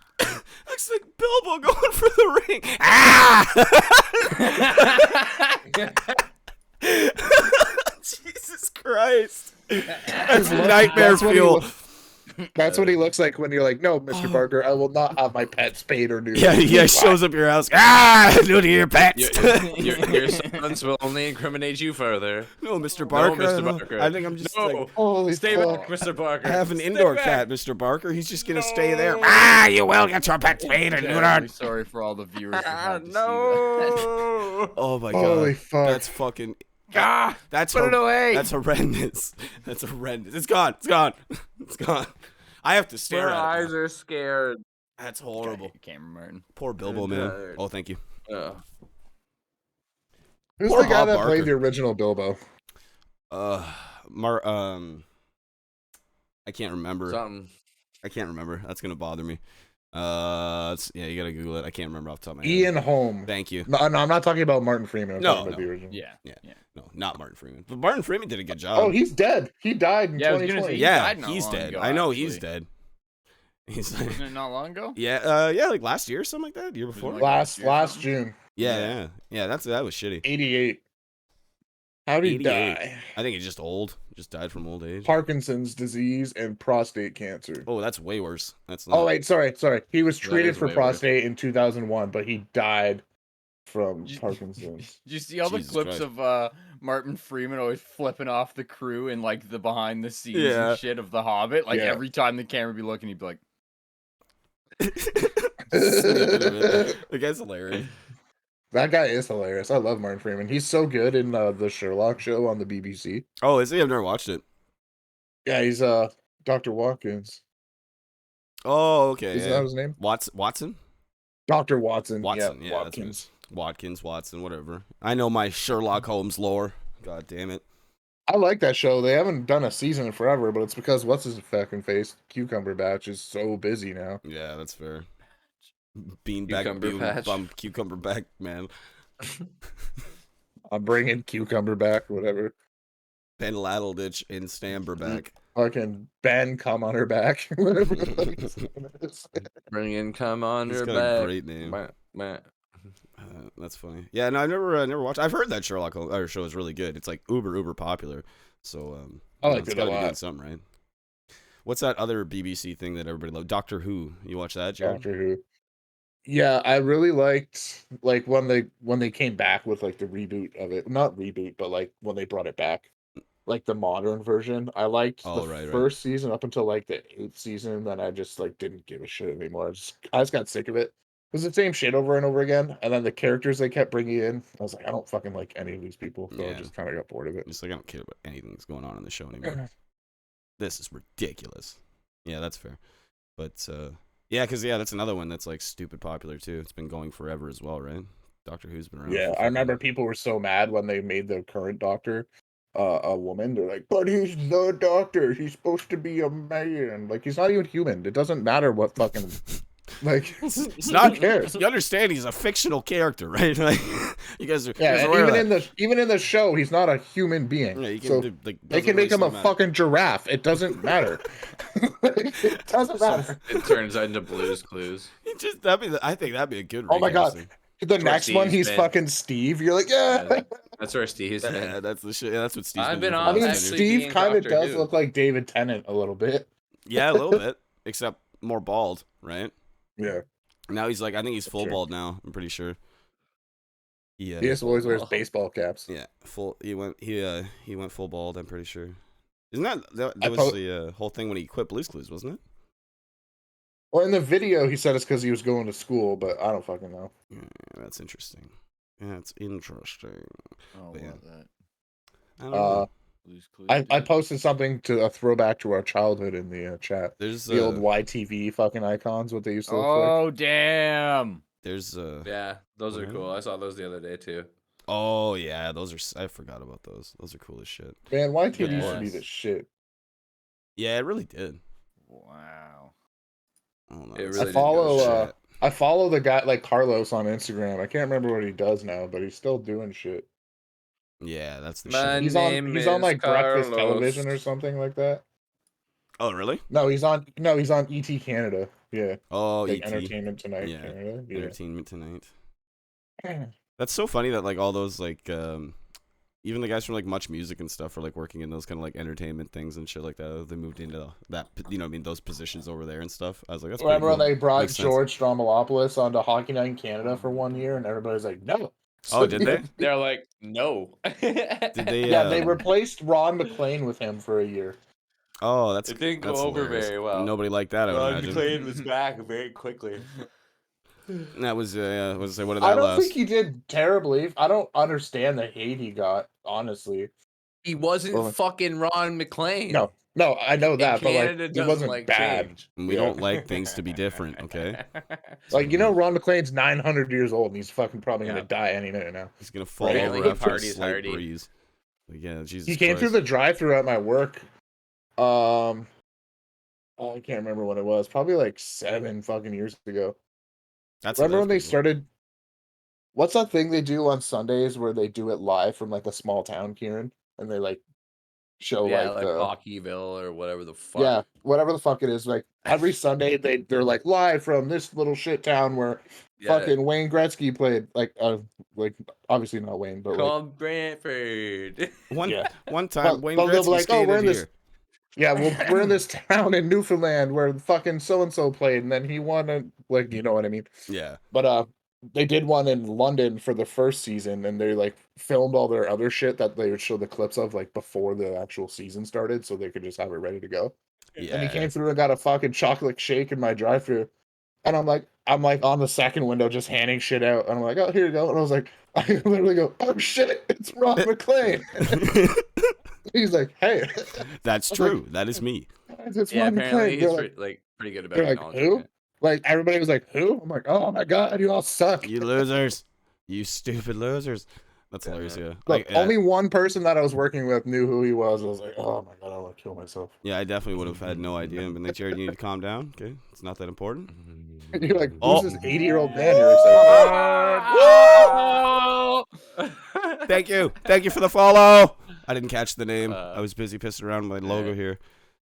Looks like Bilbo going for the ring. Ah! Jesus Christ. That's nightmare That's what he fuel. That's what he looks like when you're like, no, Mr. Barker, I will not have my pet spayed or neutered. Yeah, he shows up at your house. Ah, new to your pets. Your silence will only incriminate you further. No, Mr. Barker. Mr. Barker. I think I'm just No. like, Holy Stay fuck. back, Mr. Barker. I have an Stay indoor back. cat, Mr. Barker. He's just gonna stay there. Ah, you will get your pets spayed and Terribly neutered. sorry for all the viewers. who had to see that. No. Oh my god. Holy fuck. That's fucking. Ah, That's put it away. That's horrendous. That's horrendous. It's gone. It's gone. It's gone. I have to stare Their at eyes it. now. are scared. That's horrible. Cameron Martin. Poor Bilbo, man. Oh, thank you. Who's Poor the guy Bob that Barker. played the original Bilbo? I can't remember. Something. I can't remember. That's gonna bother me. Yeah, you gotta Google it. I can't remember off the top of my head. Ian Holm. Thank you. No, I'm not talking about Martin Freeman. I'm No, talking about no. the original. Yeah. No, not Martin Freeman. But Martin Freeman did a good job. Oh, he's dead. He died in Yeah, I was gonna 2020. say, he yeah, died not he's long dead. ago, I know he's actually. dead. He's like, Wasn't it not long ago? yeah, like last year or something like that. Year before. like- Last June, Yeah. That was shitty. 88. How did he 88. die? I think he's just old. Just died from old age. Parkinson's disease and prostate cancer. Oh, that's way worse. That's Oh not. wait, sorry. He was That treated is for way worse. prostate in 2001, but he died from Did- Parkinson's. Did you see all the Jesus clips Christ. of Martin Freeman always flipping off the crew in like the behind the scenes Yeah. and shit of The Hobbit? Like Yeah. every time the camera would be looking, he'd be like, The guy's hilarious. That guy is hilarious. I love Martin Freeman. He's so good in the Sherlock show on the BBC. Oh, is he? I've never watched it. Yeah, he's Dr. Watkins. Oh, okay. Isn't yeah. that his name? Watson? Dr. Watson. Watson, Yeah, yeah, that's Watkins. Watkins, Watson, whatever. I know my Sherlock Holmes lore. God damn it. I like that show. They haven't done a season in forever, but it's because what's his fucking face? Cucumber Batch is so busy now. Yeah, that's fair. Beanbag, Cucumber patch. bum, cucumber back, man. I'm bringing Cucumber back, whatever. Ben Laddleditch in Stamberback. Fucking Ben, come on her back. Whatever the fuck his name is. Bring in, come on He's your got a back. great name. Meh. That's funny. Yeah, no, I've never watched. I've heard that Sherlock Holmes show is really good. It's like uber popular. So I like it's it a gotta be lot. doing something, right? What's that other BBC thing that everybody loved? Doctor Who. You watch that, Jared? Doctor Who. Yeah, I really liked like when they came back with like the reboot of it. Not reboot, but like when they brought it back. Like the modern version. I liked Oh, the right. first season up until like the 8th season, then I just like didn't give a shit anymore. I just got sick of it. was the same shit over and over again. And then the characters they kept bringing in, I was like, I don't fucking like any of these people. So I Yeah. just kind of got bored of it. Just like I don't care about anything that's going on in the show anymore. This is ridiculous. Yeah, that's fair. But yeah, because that's another one that's like stupid popular too. It's been going forever as well, right? Doctor Who's been around. Yeah, I remember people were so mad when they made the current Doctor a woman. They're like, but he's the Doctor. He's supposed to be a man. Like, he's not even human. It doesn't matter what fucking... Like, it's not. Who cares? You understand? He's a fictional character, right? Like, you guys are. Yeah, you guys are and aware of even in the show, he's not a human being. Yeah, you can so do, like, they doesn't can really make him a still matter. fucking giraffe. It doesn't matter. It doesn't matter. It turns into Blue's Clues. I think that'd be a good. Oh my god. recasting. The next one, Steve's he's been. fucking Steve. You're like, yeah. That's where Steve's Yeah, been. that's the shit. Yeah, that's what Steve's I've been been doing on for the I mean, last 10 years. Actually, Steve being kind of Doctor does Who. look like David Tennant a little bit. Yeah, a little bit, except more bald, right? Yeah. Now he's like, I think he's full Sure. bald now. I'm pretty sure. Yeah. He just always wears baseball caps. Yeah, full. He went full bald. I'm pretty sure. Isn't that I was po- the whole thing when he quit Blue's Clues, wasn't it? Well, in the video, he said it's because he was going to school, but I don't fucking know. Yeah, that's interesting. Yeah, it's interesting. Oh, But yeah. love that. I don't know. Blue's Clues, I dude. posted something to a throwback to our childhood in the chat. There's The old YTV fucking icons, what they used to look like. Oh, damn. there's Yeah, those are What? cool. I saw those the other day too. oh yeah, those are. I forgot about those. Those are cool as shit. Man, YTV used to be Yes. the shit. Yeah, it really did. Wow. I don't know. It it's- really I follow shit. I follow the guy like Carlos on Instagram. I can't remember what he does now, but he's still doing shit. Yeah, that's the My shit. He's name on is like breakfast Carlos. television or something like that. Oh really? No, he's on ET Canada. Yeah. Oh, Like ET. Entertainment Tonight Yeah. Canada. Yeah. Entertainment Tonight. That's so funny that like all those like even the guys from like Much Music and stuff are like working in those kind of like entertainment things and shit like that. They moved into that, you know, what I mean, those positions over there and stuff. I was like, that's pretty Remember when cool. they brought Makes sense. George Stroumboulopoulos onto Hockey Night in Canada for 1 year, and everybody's like, no. Oh, did they? They're like, no. Did they? Yeah, they replaced Ron McLean with him for a year. Oh, that's It didn't go that's over hilarious. very well. Nobody liked that. I would imagine. McLean was back very quickly. That was what did I that don't last? think he did terribly. I don't understand the hate he got, honestly. He wasn't Well, fucking Ron McLean. No, I know And that, but Canada like, it doesn't wasn't like bad. change. We Yeah. don't like things to be different, okay? Like, you know, Ron McLean's 900 years old, and he's fucking probably Yeah. gonna die any minute now. He's gonna fall Apparently over he after a parties slight hardy. breeze. Like, yeah, Jesus. He came through Christ. the drive-through at my work. I can't remember when it was. Probably like 7 fucking years ago. That's Remember when they pretty cool. started? What's that thing they do on Sundays where they do it live from like a small town, Kieran, and they like show Yeah, like like the Hockeyville or whatever the fuck. yeah, whatever the fuck it is. Like every Sunday they're like live from this little shit town where Yeah. fucking Wayne Gretzky played. Like obviously not Wayne, but like Call Brantford. One Yeah. time, But- Wayne but they'll be Gretzky like, oh, we're skated in this- here. yeah, well, we're in this town in Newfoundland where fucking so and so played, and then he won a like you know what I mean. Yeah. But they did one in London for the first season, and they like filmed all their other shit that they would show the clips of like before the actual season started, so they could just have it ready to go. Yeah. And he came through and got a fucking chocolate shake in my drive-through, and I'm like on the second window just handing shit out, and I'm like, oh, here you go, and I was like, I literally go, oh shit, it's Ron McLean. He's like, hey, That's true. That is me. it's Yeah, Ron apparently McLean. he's They're like, pretty good about they're like, acknowledging who? it. Like everybody was like, who? I'm like, oh my god, you all suck. You losers. You stupid losers. That's Yeah, hilarious, man. yeah. Look, Like, only one person that I was working with knew who he was. I was like, oh my god, I want to kill myself. yeah, I definitely would have had no idea and been like, Jared, you need to calm down. Okay. It's not that important. You're like, who's Oh. this 80-year-old man you're excited about? Thank you. Thank you for the follow. I didn't catch the name. Uh, I was busy pissing around with my logo yeah. here.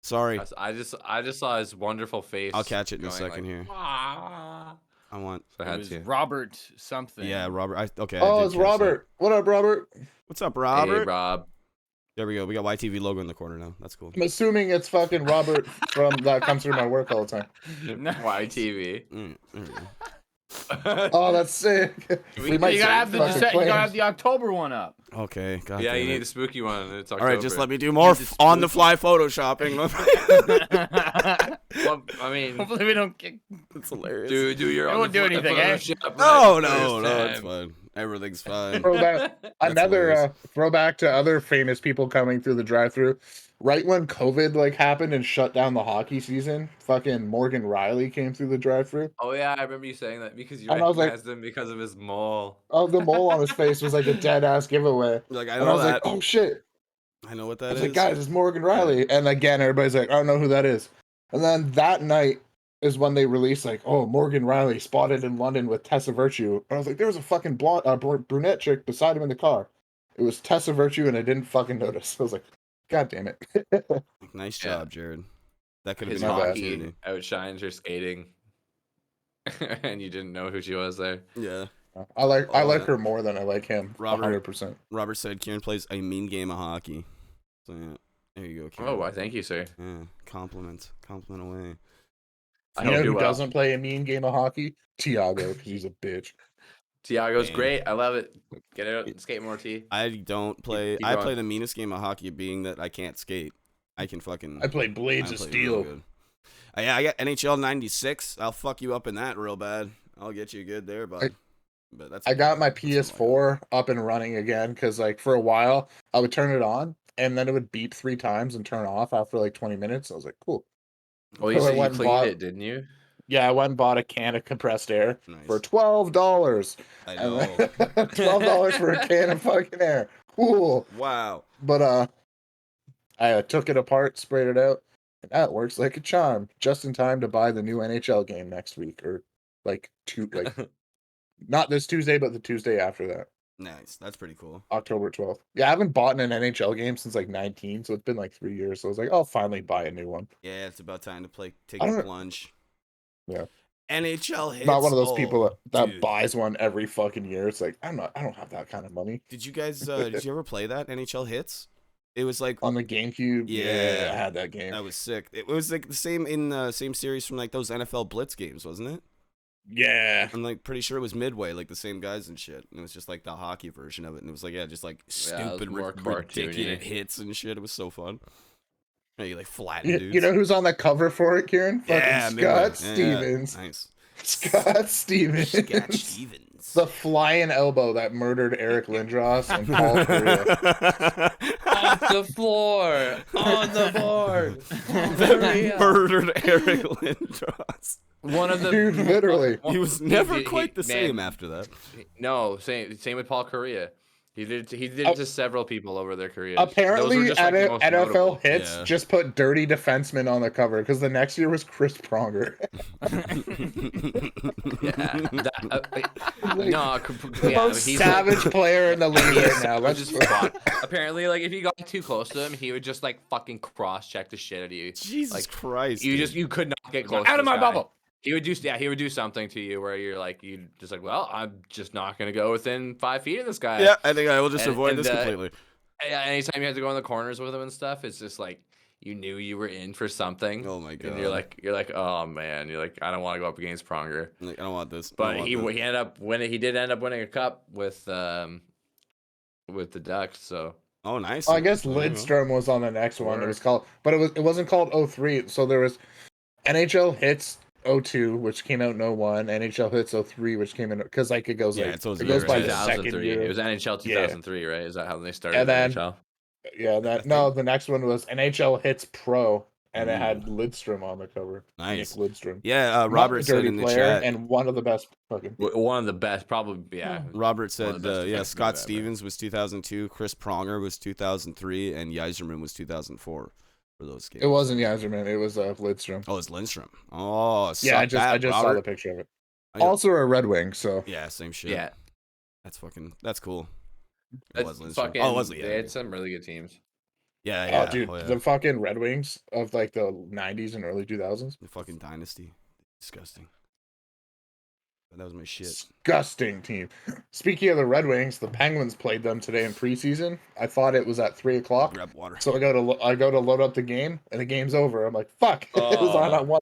Sorry. I just saw his wonderful face. I'll catch it in a going second like, here. "Ah." I want. So I It had was to. Robert something. Yeah, Robert. Okay. I Oh, did it's catch that. Robert. What up, Robert? What's up, Hey, Robert? Rob. There we go. We got YTV logo in the corner now. That's cool. I'm assuming it's fucking Robert from that comes through my work all the time. YTV. There we go. Oh, that's sick. You might gotta have the fucking you gotta claims. have the October one up. Okay, God Yeah, damn you need it. the spooky one. It's All October. right, just let me do more on-the-fly photoshopping. Well, I mean, Hopefully we don't get. That's hilarious. do your It won't do on-the-fly anything, eh? Photoshop No, right no, first no, it's time. fine. Everything's fine. Throwback, That's another hilarious. throwback to other famous people coming through the drive-through. Right when COVID like happened and shut down the hockey season, fucking Morgan Riley came through the drive-through. Oh yeah, I remember you saying that because you And I was like, recognized him because of his mole. oh, the mole on his face was like a dead ass giveaway. Like, I And I know was like, that. oh shit. I know what I that was is. like, guys, it's Morgan Riley. And again, everybody's like, I don't know who that is. And then that night is when they released like, oh, Morgan Riley spotted in London with Tessa Virtue. And I was like, there was a fucking blonde, brunette chick beside him in the car. It was Tessa Virtue, and I didn't fucking notice. I was like, God damn it. Nice Yeah. job, Jared. That could have His been your bad. hockey opportunity. outshines your skating, and you didn't know who she was there. Yeah. I like yeah. her more than I like him. Robert. 100%. Robert said Kieran plays a mean game of hockey. So yeah, there you go, Kieran. Oh, why? Thank you, sir. Yeah, compliment away. I You hope know you who well. doesn't play a mean game of hockey? Tiago, because he's a bitch. Tiago's Damn. great. I love it. Get out, skate more, T. I don't play. Keep I going. play the meanest game of hockey, being that I can't skate. I can fucking. I play Blades I of play Steel. real good. Yeah, I got NHL '96. I'll fuck you up in that real bad. I'll get you good there, bud. But that's. I got my that's all I got. PS4 up and running again because, like, for a while I would turn it on and then it would beep 3 times and turn off after like 20 minutes. I was like, cool. Well, you So I said you went and cleaned bought- it, didn't you? Yeah, I went and bought a can of compressed air Nice. for $12. I And know. then- $12 for a can of fucking air. Cool. Wow. But I took it apart, sprayed it out, and that works like a charm. Just in time to buy the new NHL game next week, or like not this Tuesday, but the Tuesday after that, Nice. That's pretty cool. October 12th. Yeah, I haven't bought an NHL game since like 19, so it's been like 3 years. So I was like, I'll finally buy a new one. Yeah, it's about time to take I the don't- plunge. Yeah. NHL hits. Not one of those people that dude. buys one every fucking year. It's like I don't have that kind of money. Did you guys? Did you ever play that NHL hits? It was like On the GameCube, Yeah. I had that game. that was sick. It was like the same in the same series from like those NFL Blitz games, wasn't it? Yeah. I'm like pretty sure it was Midway, like the same guys and shit. And it was just like the hockey version of it, and it was like just like it was stupid, more ridiculous cartoony. hits and shit. It was so fun. Yeah, you like flatten You, dudes. you know who's on the cover for it, Kieran? Fucking yeah, Scott Midway. Yeah, Stevens. nice. Scott Stevens. Scott Stevens. The flying elbow that murdred Eric Lindros and Paul Correa. Off the floor, on the board. That murdered Eric Lindros. One of the Dude, literally. He was never he- quite the man, same after that. No, same with Paul Correa. He did it to several people over their careers. Apparently, Those were just, like, the most NFL notable. Hits Yeah. just put dirty defenseman on the cover because the next year was Chris Pronger. No, The most savage player in the league right now. Let's just fuck. Apparently, like if you got too close to him, he would just like fucking cross check the shit out of you. Jesus Like, Christ. You dude. you could not get close. Out to of this my guy. bubble. He would do something to you where you're like well, I'm just not gonna go within 5 feet of this guy. Yeah, I think I will just And- avoid and, this completely. Yeah, anytime you had to go in the corners with him and stuff, it's just like you knew you were in for something. Oh my god. And you're like, oh man, you're like, I don't want to go up against Pronger. Like, I don't want this. I But don't want he this. ended up winning. He did end up winning a cup with the Ducks. So Oh, nice. I guess There you go. Lidstrom was on the next one. It was called, but it wasn't called 03. So there was NHL Hits 02, which came out in 01, NHL Hits 03, which came in because like it goes Yeah, like it's those it goes years, by yeah. the second 2003. year. It was NHL 2003, right? Is that how they started And then- NHL? Yeah, that no, the next one was NHL Hits Pro, and it Ooh. had Lidstrom on the cover. Nice. Nick Lidstrom. Yeah, Not Robert a said dirty in the player chat. and one of the best fucking. One of the best, probably. Yeah. Robert One said, of the best yeah, defensemen Scott ever. Stevens was 2002, Chris Pronger was 2003, and Yzerman was 2004 for those games. It wasn't Yzerman. It was Lidstrom. Oh, it's Lindstrom. Oh, Yeah, I suck just that, saw Robert. the picture of it. I- Also a Red Wing, so Yeah, same shit. Yeah. That's cool. It That's was Lindstrom. fucking. Oh, it was, yeah. They had some really good teams. Yeah, yeah. oh dude, oh, yeah. the fucking Red Wings of like the 90s and early 2000s. The fucking dynasty. Disgusting. But that was my shit. Disgusting team. Speaking of the Red Wings, the Penguins played them today in preseason. I thought it was at 3:00, Grab water. so I go to load up the game, and the game's over. I'm like, fuck, it was on Oh. at 1.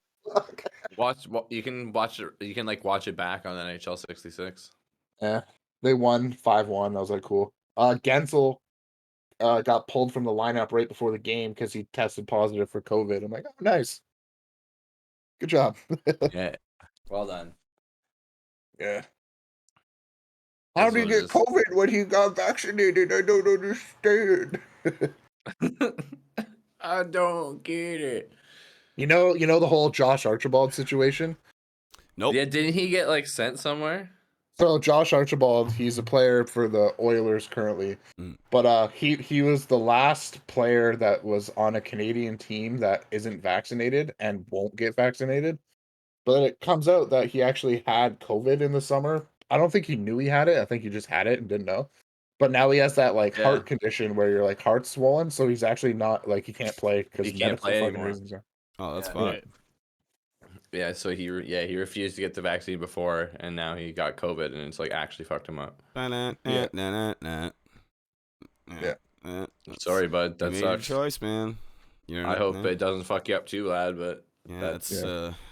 You can watch it. You can like watch it back on NHL 66. Yeah, they won 5-1. I was like, cool. Gensel got pulled from the lineup right before the game because he tested positive for COVID. I'm like, oh, nice. Good job. Yeah. Well done. Yeah. How Is did he what it get is. COVID when he got vaccinated? I don't understand. I don't get it. You know the whole Josh Archibald situation? Nope. Yeah, didn't he get like sent somewhere? So Josh Archibald, he's a player for the Oilers currently. Mm. But he was the last player that was on a Canadian team that isn't vaccinated and won't get vaccinated. But it comes out that he actually had COVID in the summer. I don't think he knew he had it. I think he just had it and didn't know. But now he has that like Yeah. heart condition where your like heart's swollen, so he's actually not like he can't play because He can't medical play fucking anymore. reasons. Oh, that's Yeah. fine. Right. Yeah, so he refused to get the vaccine before, and now he got COVID, and it's like actually fucked him up. Yeah. Sorry, bud. You That made your sucks. choice, man. You're I not- hope yeah. it doesn't fuck you up too, lad. But Yeah,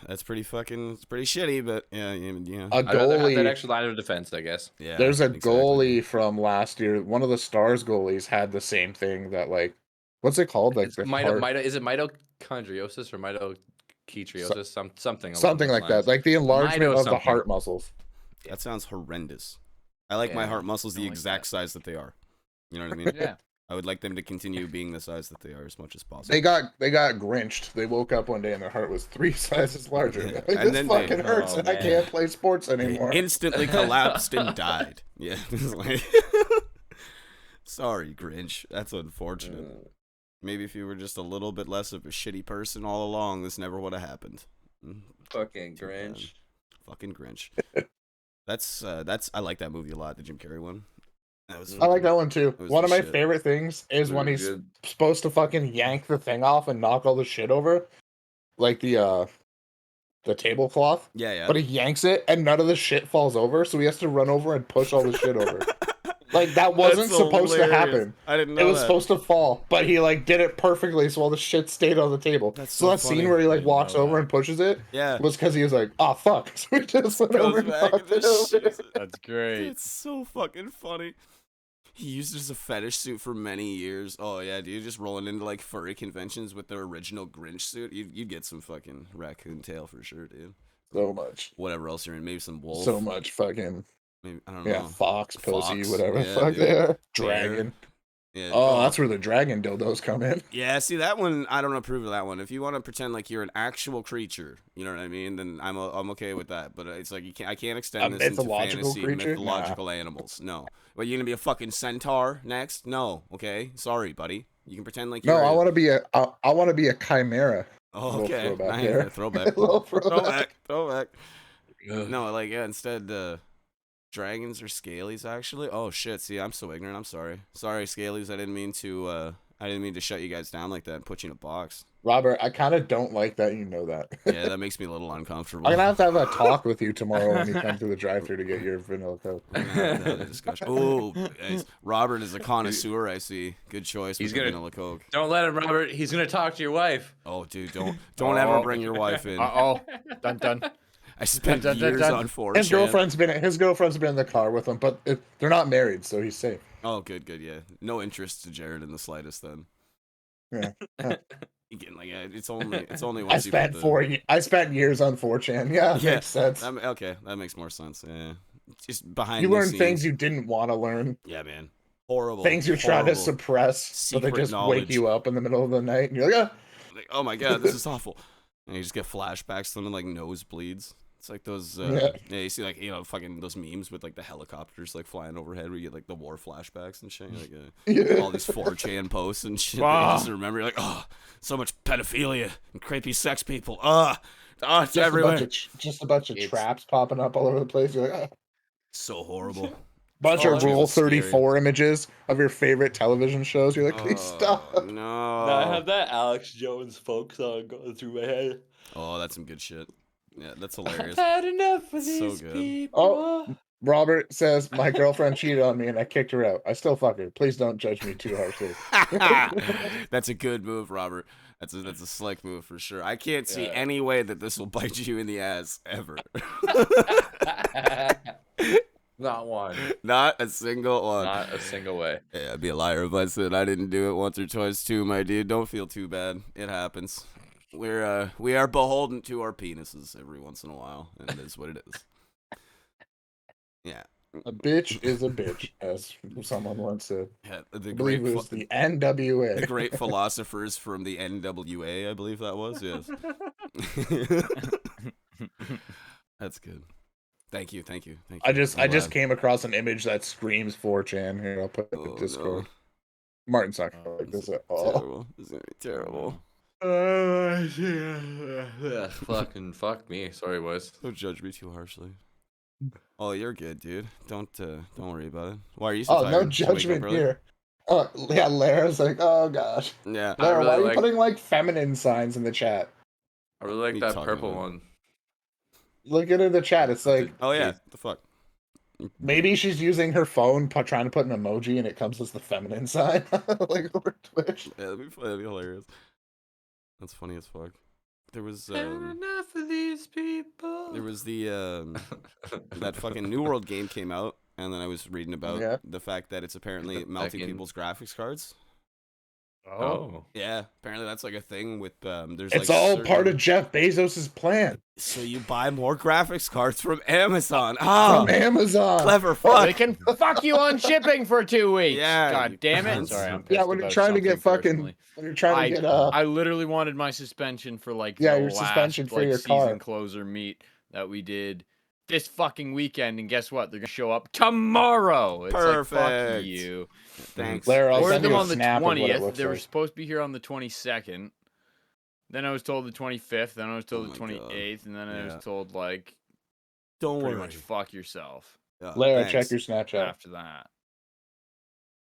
that's pretty fucking. It's pretty shitty, but yeah. A I'd rather have that goalie. extra line of defense, I guess. Yeah. There's a exactly. goalie from last year. One of the Stars goalies had the same thing. That like, what's it called? Like It's the heart, is it mitochondriosis or mitochondriosis? Something along something those like lines. that. Like the enlargement of the something. heart muscles. That sounds horrendous. I like my Yeah, heart muscles I the like exact that. size that they are. You know what I mean? Yeah. I would like them to continue being the size that they are as much as possible. They got grinched. They woke up one day and their heart was 3 sizes larger. Yeah. Like, And this then they- fucking hurts, Oh, and I man. can't play sports They anymore. instantly collapsed and died. Yeah. It's like- Sorry, Grinch. That's unfortunate. Maybe if you were just a little bit less of a shitty person all along, this never would have happened. Fucking Too bad. Grinch. Fucking Grinch. That's I like that movie a lot, the Jim Carrey one. That was I like that one too. It was One the of my shit. favorite things is when Really he's good. supposed to fucking yank the thing off and knock all the shit over, like the tablecloth. Yeah, yeah. But he yanks it and none of the shit falls over, so he has to run over and push all the shit over. Like that wasn't That's supposed to hilarious. happen. I didn't know It was that. supposed to fall, but he like did it perfectly, so all the shit stayed on the table. That's so so that funny. scene where he I like didn't walks know over that. and pushes it Yeah. was because he was like, "Oh fuck!" So he just went Goes over and back knocked and it just over. shits it. That's great. It's so fucking funny. He used it as a fetish suit for many years. Oh yeah, dude, just rolling into like furry conventions with the original Grinch suit. You'd get some fucking raccoon tail for sure, dude. So much, Whatever else you're in, maybe some wolf. so much fucking Maybe I don't yeah, know. fox, pussy, Fox, whatever the yeah, fuck dude. they are. Bear. Dragon. Yeah. Oh, that's where the dragon dildos come in. Yeah, see that one. I don't approve of that one. If you want to pretend like you're an actual creature, you know what I mean, then I'm okay with that. But it's like I can't extend A this into mythological fantasy, creature? mythological animals. No. But you're gonna be a fucking centaur next? No. Okay. Sorry, buddy. You can pretend like No, you're. I want to be I want to be a chimera. Oh, little okay. throwback Nice. there. Throwback. Little throwback. Throwback. No, like yeah. Instead, dragons or scalies actually. Oh shit. See, I'm so ignorant. I'm sorry. Sorry, scalies. I didn't mean to shut you guys down like that and put you in a box. Robert, I kind of don't like that you know that. Yeah, that makes me a little uncomfortable. I'm gonna have a talk with you tomorrow when you come through the drive-thru to get your vanilla Coke. We're gonna have to have a discussion. Oh, guys, Robert is a connoisseur. I see. Good choice. He's with the gonna- vanilla Coke. Don't let him, Robert. He's gonna talk to your wife. Oh, dude, don't ever bring your wife in. Uh-oh. Dun dun. I spent Dun, dun, years dun. on 4chan. His girlfriend's been in the car with him, but they're not married, so he's safe. Oh, good, yeah. No interest to Jared in the slightest. Then. Yeah. Again, like it's only once you put the- I spent years on 4chan. Yeah, Yeah, makes sense. Okay, that makes more sense. Yeah, just behind You the learn scenes. things you didn't want to learn, Yeah, man. Horrible. things you're trying to horrible. suppress, but they Secret just knowledge. wake you up in the middle of the night, and you're like, Like, oh my god, this is awful. And you just get flashbacks to them and like nosebleeds. It's like those, Yeah. you see like, fucking those memes with like the helicopters like flying overhead where you get like the war flashbacks and shit. Like Yeah. all these 4chan posts and shit. Wow. That you just remember, you're like, oh, so much pedophilia and creepy sex people. It's just everywhere. just a bunch of It's- traps popping up all over the place. You're like, So horrible. bunch Oh, of that Rule was scary. 34 images of your favorite television shows. You're like, please stop. Oh, no. that Alex Jones folk song going through my head. Oh, that's some good shit. Yeah, that's hilarious. had enough of So these good. people. Oh, Robert says, my girlfriend cheated on me and I kicked her out. I still fuck her. Please don't judge me too harshly. That's a good move, Robert. That's a slick move for sure. I can't see Yeah. any way that this will bite you in the ass ever. Not one. Not a single one. Not a single way. Yeah, I'd be a liar if I said I didn't do it once or twice too, my dude. Don't feel too bad. It happens. We are beholden to our penises every once in a while, and it is what it is. Yeah. A bitch is a bitch, as someone once said. Yeah, I believe it was the NWA. the great philosophers from the NWA, I believe that was. Yes. That's good. Thank you. I just I'm glad. came across an image that screams 4chan. Here, I'll put it in the Discord. No. Martin's not gonna like this at all. Terrible. It's gonna be terrible. Fucking fuck me. Sorry, boys. Don't judge me too harshly. Oh, you're good, dude. Don't worry about it. Why are you so Oh, tired? no Did you wake up judgment early? here. Oh, yeah, Lara's like, oh gosh. Yeah. I Lara, really why are you like- putting like feminine signs in the chat? I really What are like you that talking purple about? one. Look at it in the chat. It's like Oh yeah. The fuck. maybe she's using her phone trying to put an emoji and it comes as the feminine sign, like over Twitch. Yeah, that'd be hilarious. That's funny as fuck. There was Enough of these people. there was the that fucking New World game came out, and then I was reading about Yeah. the fact that it's apparently melting Fucking- people's graphics cards. Oh. Yeah, apparently that's like a thing with there's It's like all certain- part of Jeff Bezos's plan So you buy more graphics cards from Amazon. Ah, from Amazon. clever Well, they fuck. can fuck you on shipping for 2 weeks. Yeah, you God damn it. cunts. Sorry, I'm Yeah, pissed when you're about trying to get something fucking, personally. when you're trying to get I literally wanted my suspension for like Yeah, the your last, suspension for like, your season car. closer meet that we did this fucking weekend, and guess what? They're gonna show up tomorrow. It's like fuck Perfect. you. Thanks. Lara, I'll Ordered send them you a on the snap of what it 20th. looks They were like. supposed to be here on the 22nd. Then I was told the 25th. Then I was told Oh the my God. 28th, and then I Yeah. was told like Don't pretty worry. much fuck yourself Yeah, Lara, thanks. check your Snapchat. after that.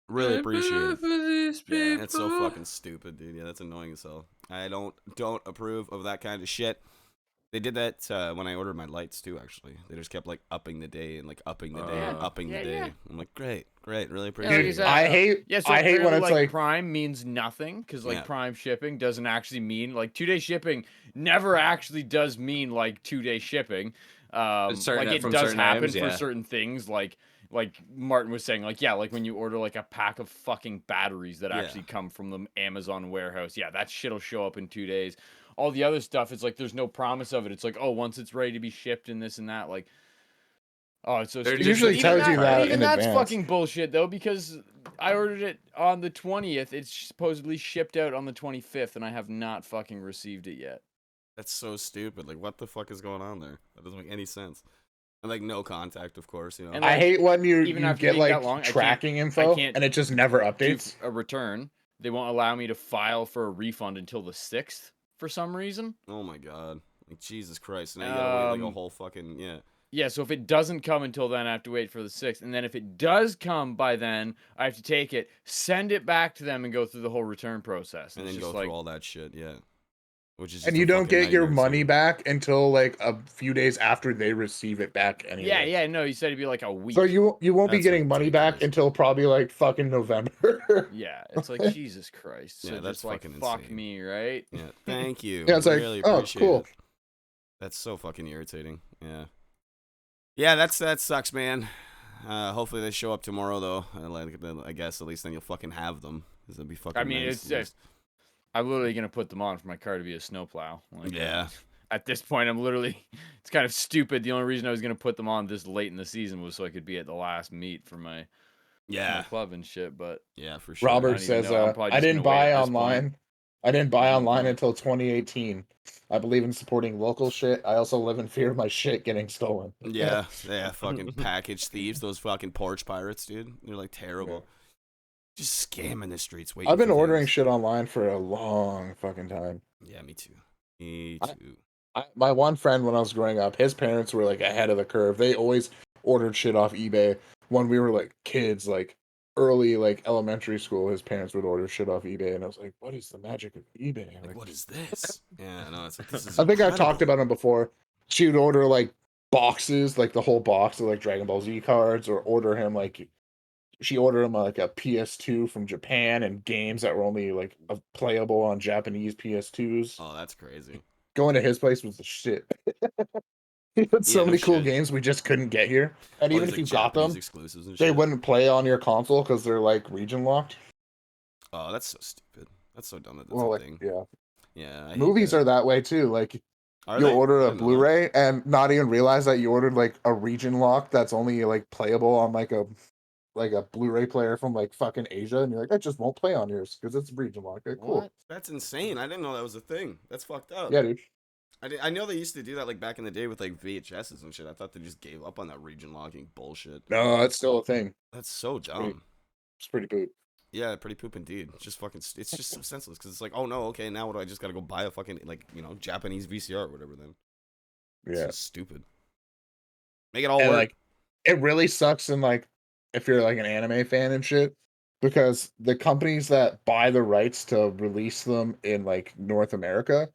Really appreciate it. Enough of these Yeah, that's so people. fucking stupid, dude. Yeah, that's annoying as hell. I don't approve of that kind of shit. They did that when I ordered my lights too. Actually, they just kept like upping the day and like upping the day and upping the day. yeah. I'm like, great, really Yeah, appreciate like it. you said, I hate, Yeah, so I hate when apparently, it's like, Prime means nothing because like Yeah. Prime shipping doesn't actually mean like 2-day shipping never actually does mean like 2-day shipping. certain- Like it from does certain happen items, for yeah. certain things like Martin was saying, like, yeah, like when you order like a pack of fucking batteries that Yeah. actually come from the Amazon warehouse, yeah, that shit'll show up in 2 days. All the other stuff, it's like there's no promise of it. It's like, oh, once it's ready to be shipped and this and that, like, oh, it's so They're stupid. just usually Even tells you that even in that's advance. fucking bullshit though, because I ordered it on the 20th. It's supposedly shipped out on the 25th, and I have not fucking received it yet. That's so stupid. Like, what the fuck is going on there? That doesn't make any sense. And like, no contact, of course. You know. And, I like, hate when you even after get being like that long, I can't- tracking info can't and it just never Do updates. a return. They won't allow me to file for a refund until the 6th for some reason. Oh my god. Like, Jesus Christ. Now you gotta wait like a whole fucking Yeah, so if it doesn't come until then, I have to wait for the 6th. And then if it does come by then, I have to take it, send it back to them, and go through the whole return process. and it's then just go like, through all that shit. Yeah. Which is. And just you a don't fucking get your nightmare, money too. back until like a few days after they receive it back anyway. yeah, no, you said it'd be like a week. So you won't be That's getting money back ridiculous. until probably like fucking November. Yeah, it's like, Jesus Christ. So Yeah, that's just like, fucking fuck insane. me, right? Yeah. Thank you. Yeah, it's like, really oh, appreciate cool. it. That's so fucking irritating. Yeah. Yeah, that sucks, man. Hopefully they show up tomorrow though. I guess at least then you'll fucking have them. 'Cause that'd be fucking I mean, nice it's at just, least. I'm literally going to put them on for my car to be a snowplow. Like, Yeah. At this point, I'm literally, it's kind of stupid. The only reason I was going to put them on this late in the season was so I could be at the last meet for my Yeah. club and shit. But Yeah, for sure. I Robert don't even says, know. I'm probably I just didn't gonna wait buy at this point. online. I didn't buy There's no online point. until 2018. I believe in supporting local shit. I also live in fear of my shit getting stolen. Yeah, fucking package thieves, those fucking porch pirates, dude. They're like terrible. Just scamming the streets. Waiting I've been for ordering things. shit online for a long fucking time. Yeah, me too. Me I- too. My one friend, when I was growing up, his parents were like ahead of the curve. They always ordered shit off eBay. When we were like kids, like early like elementary school, his parents would order shit off eBay, and I was like, "What is the magic of eBay?" Like, Like, what is this? Yeah, no, it's like this is. I think I've talked incredible. about him before. She would order like boxes, like the whole box of like Dragon Ball Z cards, or order him like she ordered him like a PS2 from Japan and games that were only like playable on Japanese PS2s. Oh, that's crazy. Going to his place was the shit. He had so Yeah, no many cool shit. games we just couldn't get here. And Oh, even these, if like, you got Japanese them, exclusives and they shit. wouldn't play on your console because they're like region locked. Oh, that's so stupid. That's so dumb that that's Well, a like, thing. yeah. Yeah, I hate Movies that. are that way too. Like, Are you'll they? order I a didn't know that. Blu-ray and not even realize that you ordered like a region lock that's only like playable on like a Blu-ray player from like fucking Asia, and you're like, that just won't play on yours because it's region locked. Okay, cool. What? That's insane. I didn't know that was a thing. That's fucked up. Yeah, dude. I know they used to do that like back in the day with like VHSs and shit. I thought they just gave up on that region locking bullshit. No, it's still a thing. That's so dumb. It's pretty poop. Yeah, pretty poop indeed. Just fucking, it's just so senseless because it's like, oh no, okay, now what do I just gotta go buy a fucking like Japanese VCR or whatever then? It's Yeah. just stupid. Make it all And work. like, it really sucks in like if you're like an anime fan and shit, because the companies that buy the rights to release them in like North America,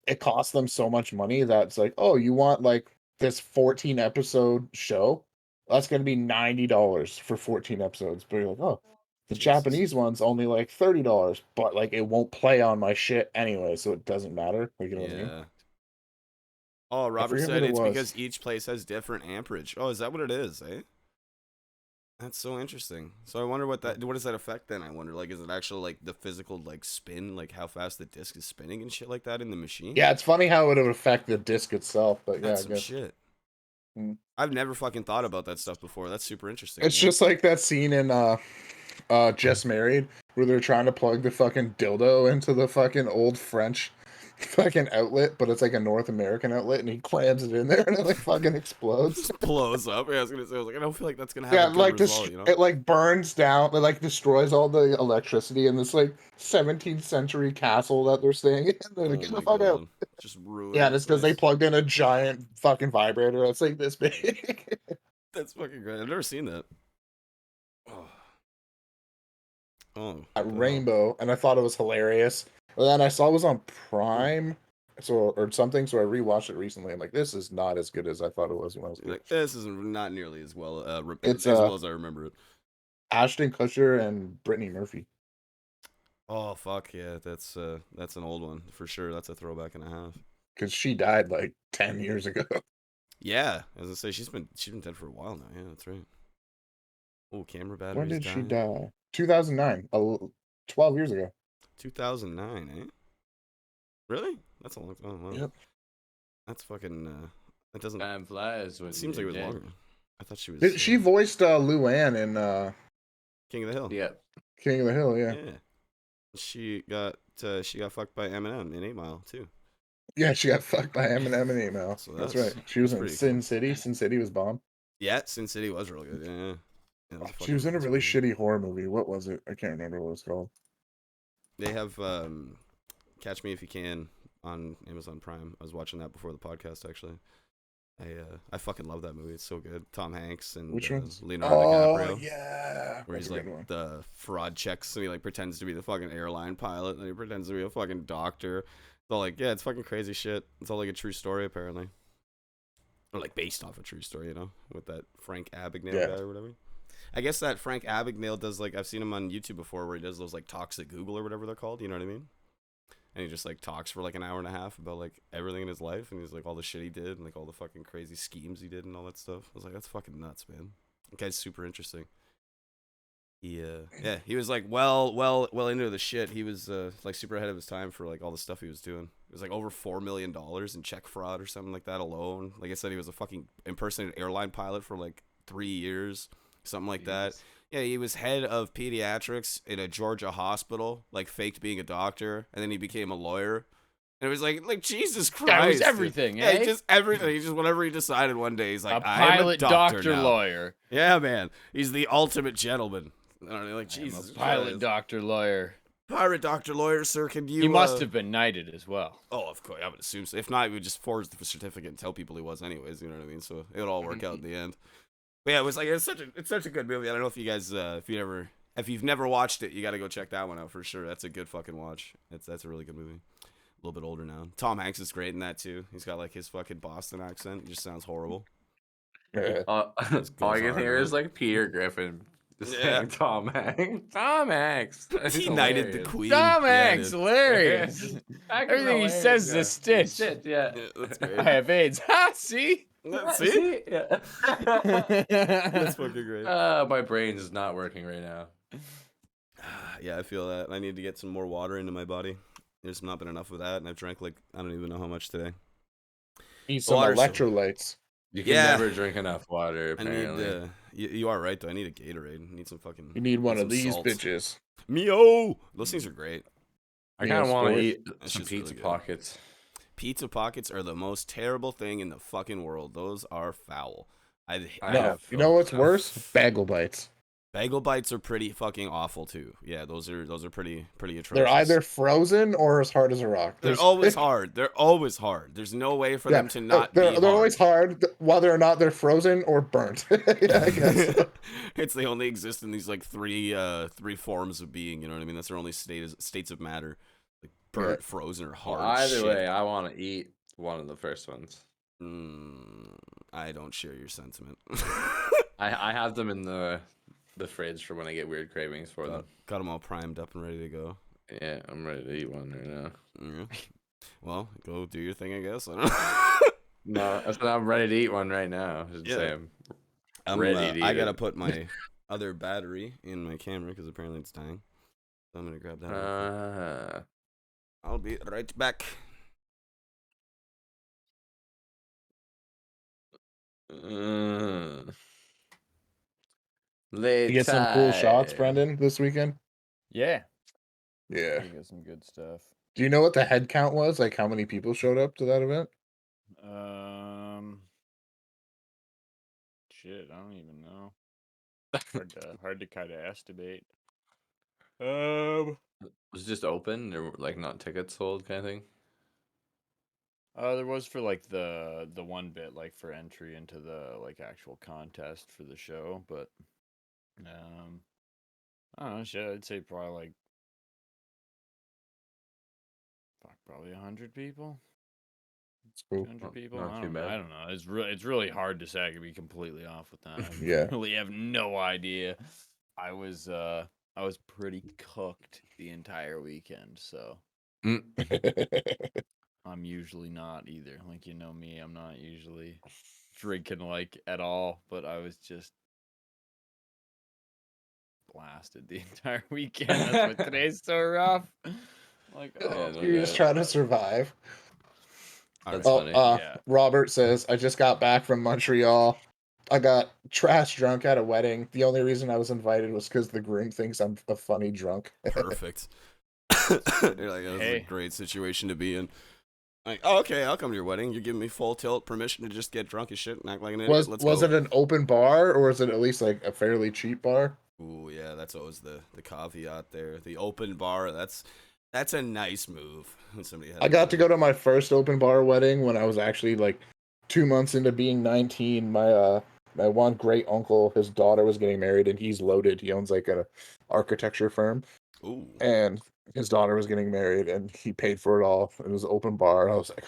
it costs them so much money that it's like, oh, you want like this 14 episode show? That's gonna be $90 for 14 episodes. But you're like, oh, the Jesus. Japanese one's only like $30, but like it won't play on my shit anyway, so it doesn't matter. Like, you know what I mean? Yeah. Oh, Robert forget said what it it's was. because each place has different amperage. Oh, is that what it is, eh? That's so interesting. So I wonder what does that affect then? I wonder, like, is it actually like the physical like spin, like how fast the disc is spinning and shit like that in the machine? Yeah, it's funny how it would affect the disc itself, but That's yeah, some I guess. shit. Mm. I've never fucking thought about that stuff before. That's super interesting. It's man. just like that scene in Just Married where they're trying to plug the fucking dildo into the fucking old French fucking outlet, but it's like a North American outlet, and he clams it in there and it like fucking explodes. just blows up. Yeah, I was gonna say, I was like, I don't feel like that's gonna have Yeah, a good like result, you know? it like burns down, it like destroys all the electricity in this like 17th century castle that they're staying in. They're like, Oh get the my fuck out. god, just ruined. Yeah, the it's because they place. plugged in a giant fucking vibrator that's like this big. That's fucking great. I've never seen that. Oh, oh, At what the hell? Rainbow, and I thought it was hilarious. But then I saw it was on Prime, or something, so I rewatched it recently. I'm like, this is not as good as I thought it was when I was a kid. Like, this is not nearly as well, It's as well as I remember it. Ashton Kutcher and Brittany Murphy. Oh fuck yeah, that's an old one for sure. That's a throwback and a half. Because she died like 10 years ago. Yeah, as I say, she's been dead for a while now. Yeah, that's right. Oh, camera batteries. When did she dying. die? 2009. 12 years ago. 2009, eh? Really? That's a long time. Wow. Yep. That's fucking. That doesn't. Time flies. It seems like it was longer. I thought she was. She voiced Luann in King of the Hill. Yeah. King of the Hill, yeah. Yeah. She got fucked by Eminem in 8 Mile too. Yeah, she got fucked by Eminem and email. So that's that's- right. She was that's in pretty Sin cool. City. Sin City was bomb. Yeah, Sin City was real good. Yeah. That was a She was in a fucking really awesome movie. shitty horror movie. What was it? I can't remember what it was called. They have Catch Me If You Can on Amazon Prime. I was watching that before the podcast actually. I fucking love that movie. It's so good. Tom Hanks and Which one's? Leonardo Oh, DiCaprio. yeah. Where That's he's a like good one. the fraud checks and he like pretends to be the fucking airline pilot and he pretends to be a fucking doctor. So like, yeah, it's fucking crazy shit. It's all like a true story apparently. Or like based off a true story, you know, with that Frank Abagnale Yeah. guy or whatever. I guess that Frank Abagnale does like, I've seen him on YouTube before where he does those like talks at Google or whatever they're called, you know what I mean? And he just like talks for like an hour and a half about like everything in his life and he's like all the shit he did and like all the fucking crazy schemes he did and all that stuff. I was like, that's fucking nuts, man. That guy's super interesting. Yeah, he was like well into the shit. He was like super ahead of his time for like all the stuff he was doing. It was like over $4 million in check fraud or something like that alone. Like I said, he was a fucking impersonated airline pilot for like 3 years, something like that. Yeah, he was head of pediatrics in a Georgia hospital, like faked being a doctor, and then he became a lawyer. And it was like Jesus Christ, That was dude. everything, Yeah, eh? just everything. He just whatever he decided one day, he's like, A I am a pilot doctor now. lawyer. Yeah, man, he's the ultimate gentleman. I don't know, like I am Jesus, a pilot Christ. doctor lawyer. Pirate doctor lawyer, sir. Can you? He must have been knighted as well. Oh, of course, I would assume so. If not, he would just forge the certificate and tell people he was, anyways. You know what I mean? So it would all work out in the end. But yeah, it was like it's such a good movie. I don't know if you guys, if you've never watched it, you got to go check that one out for sure. That's a good fucking watch. That's a really good movie. A little bit older now. Tom Hanks is great in that too. He's got like his fucking Boston accent. It just sounds horrible. Yeah. All I can hard, hear man. is like Peter Griffin Just Yeah. saying Tom Hanks. Tom Hanks. He's He knighted the hilarious. queen. Tom Yeah, Hanks, dude. hilarious. Hanks is Everything he hilarious, says is yeah. a stitch. Shit, yeah. Yeah, that's I great. have AIDS. Ha! See? See? Yeah. That's fucking great. My brain is not working right now. Yeah, I feel that. I need to get some more water into my body. There's not been enough of that, and I've drank like I don't even know how much today. Need some Water's so- electrolytes. You can Yeah. never drink enough water, I apparently. need. You are right though. I need a Gatorade. I need some fucking. You need one some of these salts. bitches. Mio. Those things are great. I kind of want to Neosporin. eat That some shit's really pizza good. pockets. Pizza pockets are the most terrible thing in the fucking world. Those are foul. I No, have you know what's those. worse? Bagel Bites. Bagel bites are pretty fucking awful too. Yeah, those are pretty atrocious. They're either frozen or as hard as a rock. They're always hard. They're always hard. There's no way for them to not they're, be they're hard. always hard, whether or not they're frozen or burnt. Yeah, I guess. It's they only exist in these like three forms of being. You know what I mean? That's their only states of matter, like burnt, frozen, or Well, hard. either shit. way, I want to eat one of the first ones. I don't share your sentiment. I have them in the fridge for when I get weird cravings for them. Got them all primed up and ready to go. Yeah, I'm ready to eat one right now. Yeah. Well, go do your thing, I guess. I don't know. No, I said I'm ready to eat one right now. I should Yeah. say I'm ready to I eat gotta it. put my other battery in my camera because apparently it's dying. So I'm gonna grab that. real quick. I'll be right back. Late You get some cool shots, time. Brendan, this weekend? Yeah. Yeah. We got some good stuff. Do you know what the head count was? Like how many people showed up to that event? Shit, I don't even know. Hard to kind of estimate. Was it just open? There were like not tickets sold kind of thing? There was for like the one bit like for entry into the like actual contest for the show, but I don't know, shit, I'd say probably like probably 100 people. It's cool. 200 people. Not I too don't know. bad. I don't know. It's really hard to say. I could be completely off with that. I Yeah. really have no idea. I was pretty cooked the entire weekend, so I'm usually not either. Like you know me, I'm not usually drinking like at all, but I was just blasted the entire weekend. That's why today's so rough. Like, Yeah, oh, no You're just doubt. trying to survive. That's Oh, funny. Yeah. Robert says, I just got back from Montreal. I got trash drunk at a wedding. The only reason I was invited was because the groom thinks I'm a funny drunk. Perfect. You're like, this is a Hey. great situation to be in. Like, oh, okay, I'll come to your wedding. You're giving me full tilt permission to just get drunk as shit and act like an idiot. Let's Was go. it an open bar or was it at least like a fairly cheap bar? Ooh, yeah, that's always the caveat there. The open bar, that's a nice move. When somebody has I got to go to my first open bar wedding when I was actually like 2 months into being 19. My one great uncle, his daughter was getting married, and he's loaded. He owns like a architecture firm, Ooh. and his daughter was getting married, and he paid for it all. It was open bar. I was like,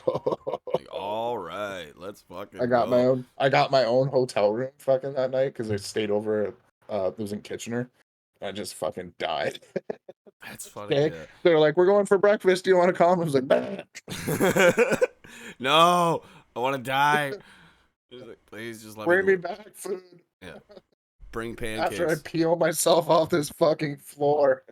Like, all right, let's fucking I got go. I got my own hotel room fucking that night because I stayed over. It was in Kitchener. I just fucking died. That's funny. Okay. They're like, we're going for breakfast. Do you want to come? I was like, bah. Yeah. No, I want to die. He's like, please just let Bring me me go. back food. Yeah. Bring After I pancakes. peel myself off this fucking floor.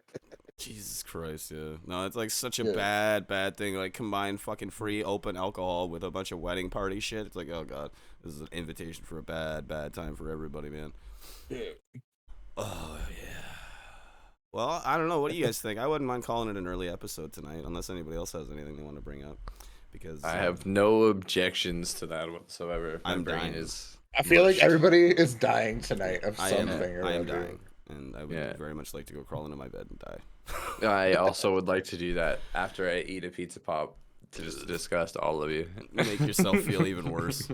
Jesus Christ, yeah. No, it's like such a Yeah. bad thing. Like combine fucking free open alcohol with a bunch of wedding party shit. It's like, oh god, this is an invitation for a bad time for everybody, man. Oh yeah. Well, I don't know. What do you guys think? I wouldn't mind calling it an early episode tonight, unless anybody else has anything they want to bring up. Because I have no objections to that whatsoever. My I'm brain dying. is. I feel like mushed. everybody is dying tonight of I something or am other. dying, and I would Yeah. very much like to go crawl into my bed and die. I also would like to do that after I eat a pizza pop to just disgust all of you. Make yourself feel even worse.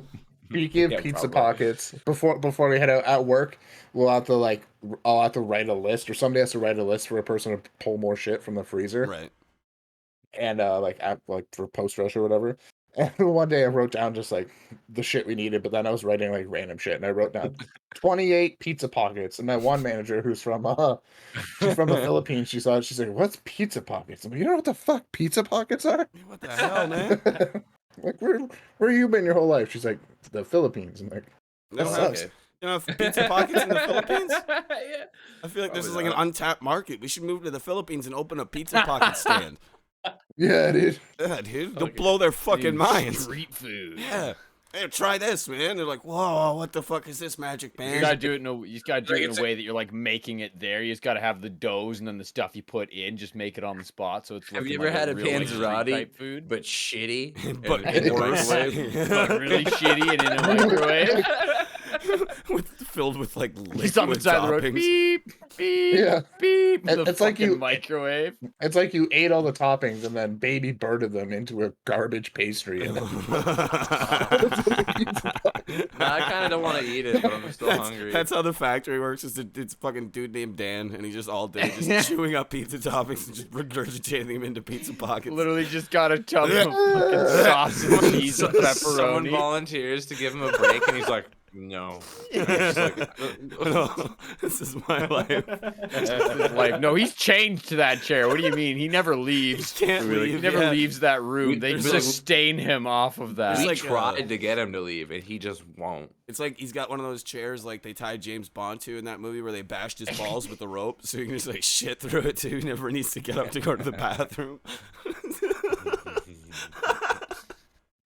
Speaking of Yeah, pizza probably. pockets, before we head out at work, I'll have to write a list, or somebody has to write a list for a person to pull more shit from the freezer, Right. and like for post rush or whatever. And one day I wrote down just like the shit we needed, but then I was writing like random shit, and I wrote down 28 pizza pockets. And my one manager, who's she's from the Philippines, she saw it. She's like, "What's pizza pockets?" I'm like, "You know what the fuck pizza pockets are?" What the hell, man? Like, where you been your whole life? She's like, "The Philippines." I'm like, They don't That have, sucks. you know, pizza pockets in the Philippines? Yeah. I feel like this Probably is like an not. untapped market. We should move to the Philippines and open a pizza pocket stand. "Yeah, dude." Yeah, dude. They'll Okay. blow their fucking Dude, minds. Street food. Yeah. Hey, try this, man. They're like, whoa, what the fuck is this magic, You man? gotta do it in a. You just gotta do Like, it in it's a way that you're like making it there. You just gotta have the doughs and then the stuff you put in. Just make it on the spot, so it's. Have you looking ever like had a real, like, street panzerotti, type food? but shitty, But in the worse. microwave? But really shitty and in a microwave. Filled with like liquid Something inside the road. toppings. Beep beep Yeah. beep. It- The it's like fucking you- microwave. It's like you ate all the toppings and then baby birded them into a garbage pastry. And No, I kind of don't want to eat it, but I'm still hungry. That's how the factory works. It's a fucking dude named Dan, and he's just all day just chewing up pizza toppings and just regurgitating them into pizza pockets. Literally just got a tub of fucking sausage, cheese, and Someone pepperoni. volunteers to give him a break, and he's like, "No." And I'm just like, No, this is my life. That's his life. No, he's changed to that chair. What do you mean? He never leaves. Can't He leave. never yeah. leaves that room. We- They there's like- sustain him off of that. It's we like, tried to get him to leave, and he just won't. It's like he's got one of those chairs like they tied James Bond to in that movie where they bashed his balls with the rope, so he can just like shit through it too. He never needs to get up to go to the bathroom.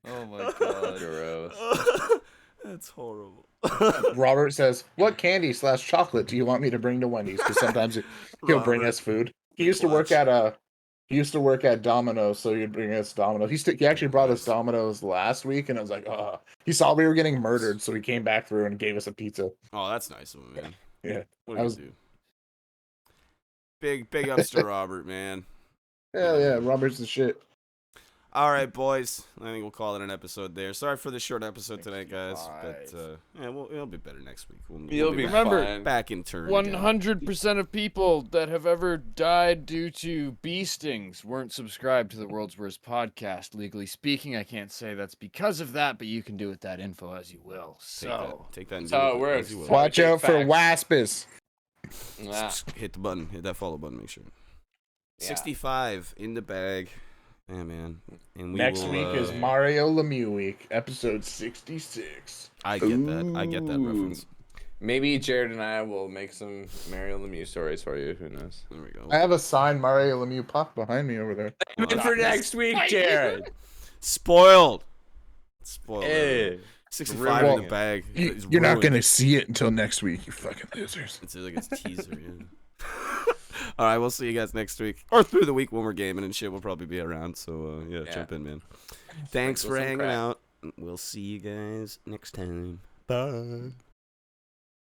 Oh my god, gross. That's horrible. Robert says, "What candy / chocolate do you want me to bring to Wendy's?" Because sometimes he'll bring Robert. us food. He used to work at Domino's, so he'd bring us Domino's. He actually brought us Domino's last week, and I was like, he saw we were getting murdered, so he came back through and gave us a pizza. Oh, that's nice of him, man. Yeah. What I do you was- do? Big ups to Robert, man. Hell yeah, Robert's the shit. All right, boys. I think we'll call it an episode there. Sorry for the short episode tonight, guys. But yeah, it'll be better next week. You'll be Remember, fine. back in turn. 100% of people that have ever died due to bee stings weren't subscribed to the World's Worst Podcast. Legally speaking, I can't say that's because of that, but you can do with that info as you will. Take that and That's do how with it works. as you will. Watch take out for facts. waspers. Nah. Hit the button. Hit that follow button. Make sure. Yeah. 65 in the bag. Yeah, man. And we Next will, week is Mario Lemieux week, episode 66. I get that. I get that reference. Maybe Jared and I will make some Mario Lemieux stories for you. Who knows? There we go. I have a signed Mario Lemieux puck behind me over there. Even for next week, Jared. Spoiled. Spoiled. Hey. 65 in the bag. It's You're not ruined. gonna see it until next week, you fucking losers. It's like a teaser, yeah. All right, we'll see you guys next week. Or through the week when we're gaming and shit. We'll probably be around. So, yeah, jump in, man. Thanks Sprinkle for some hanging crack. out. We'll see you guys next time. Bye.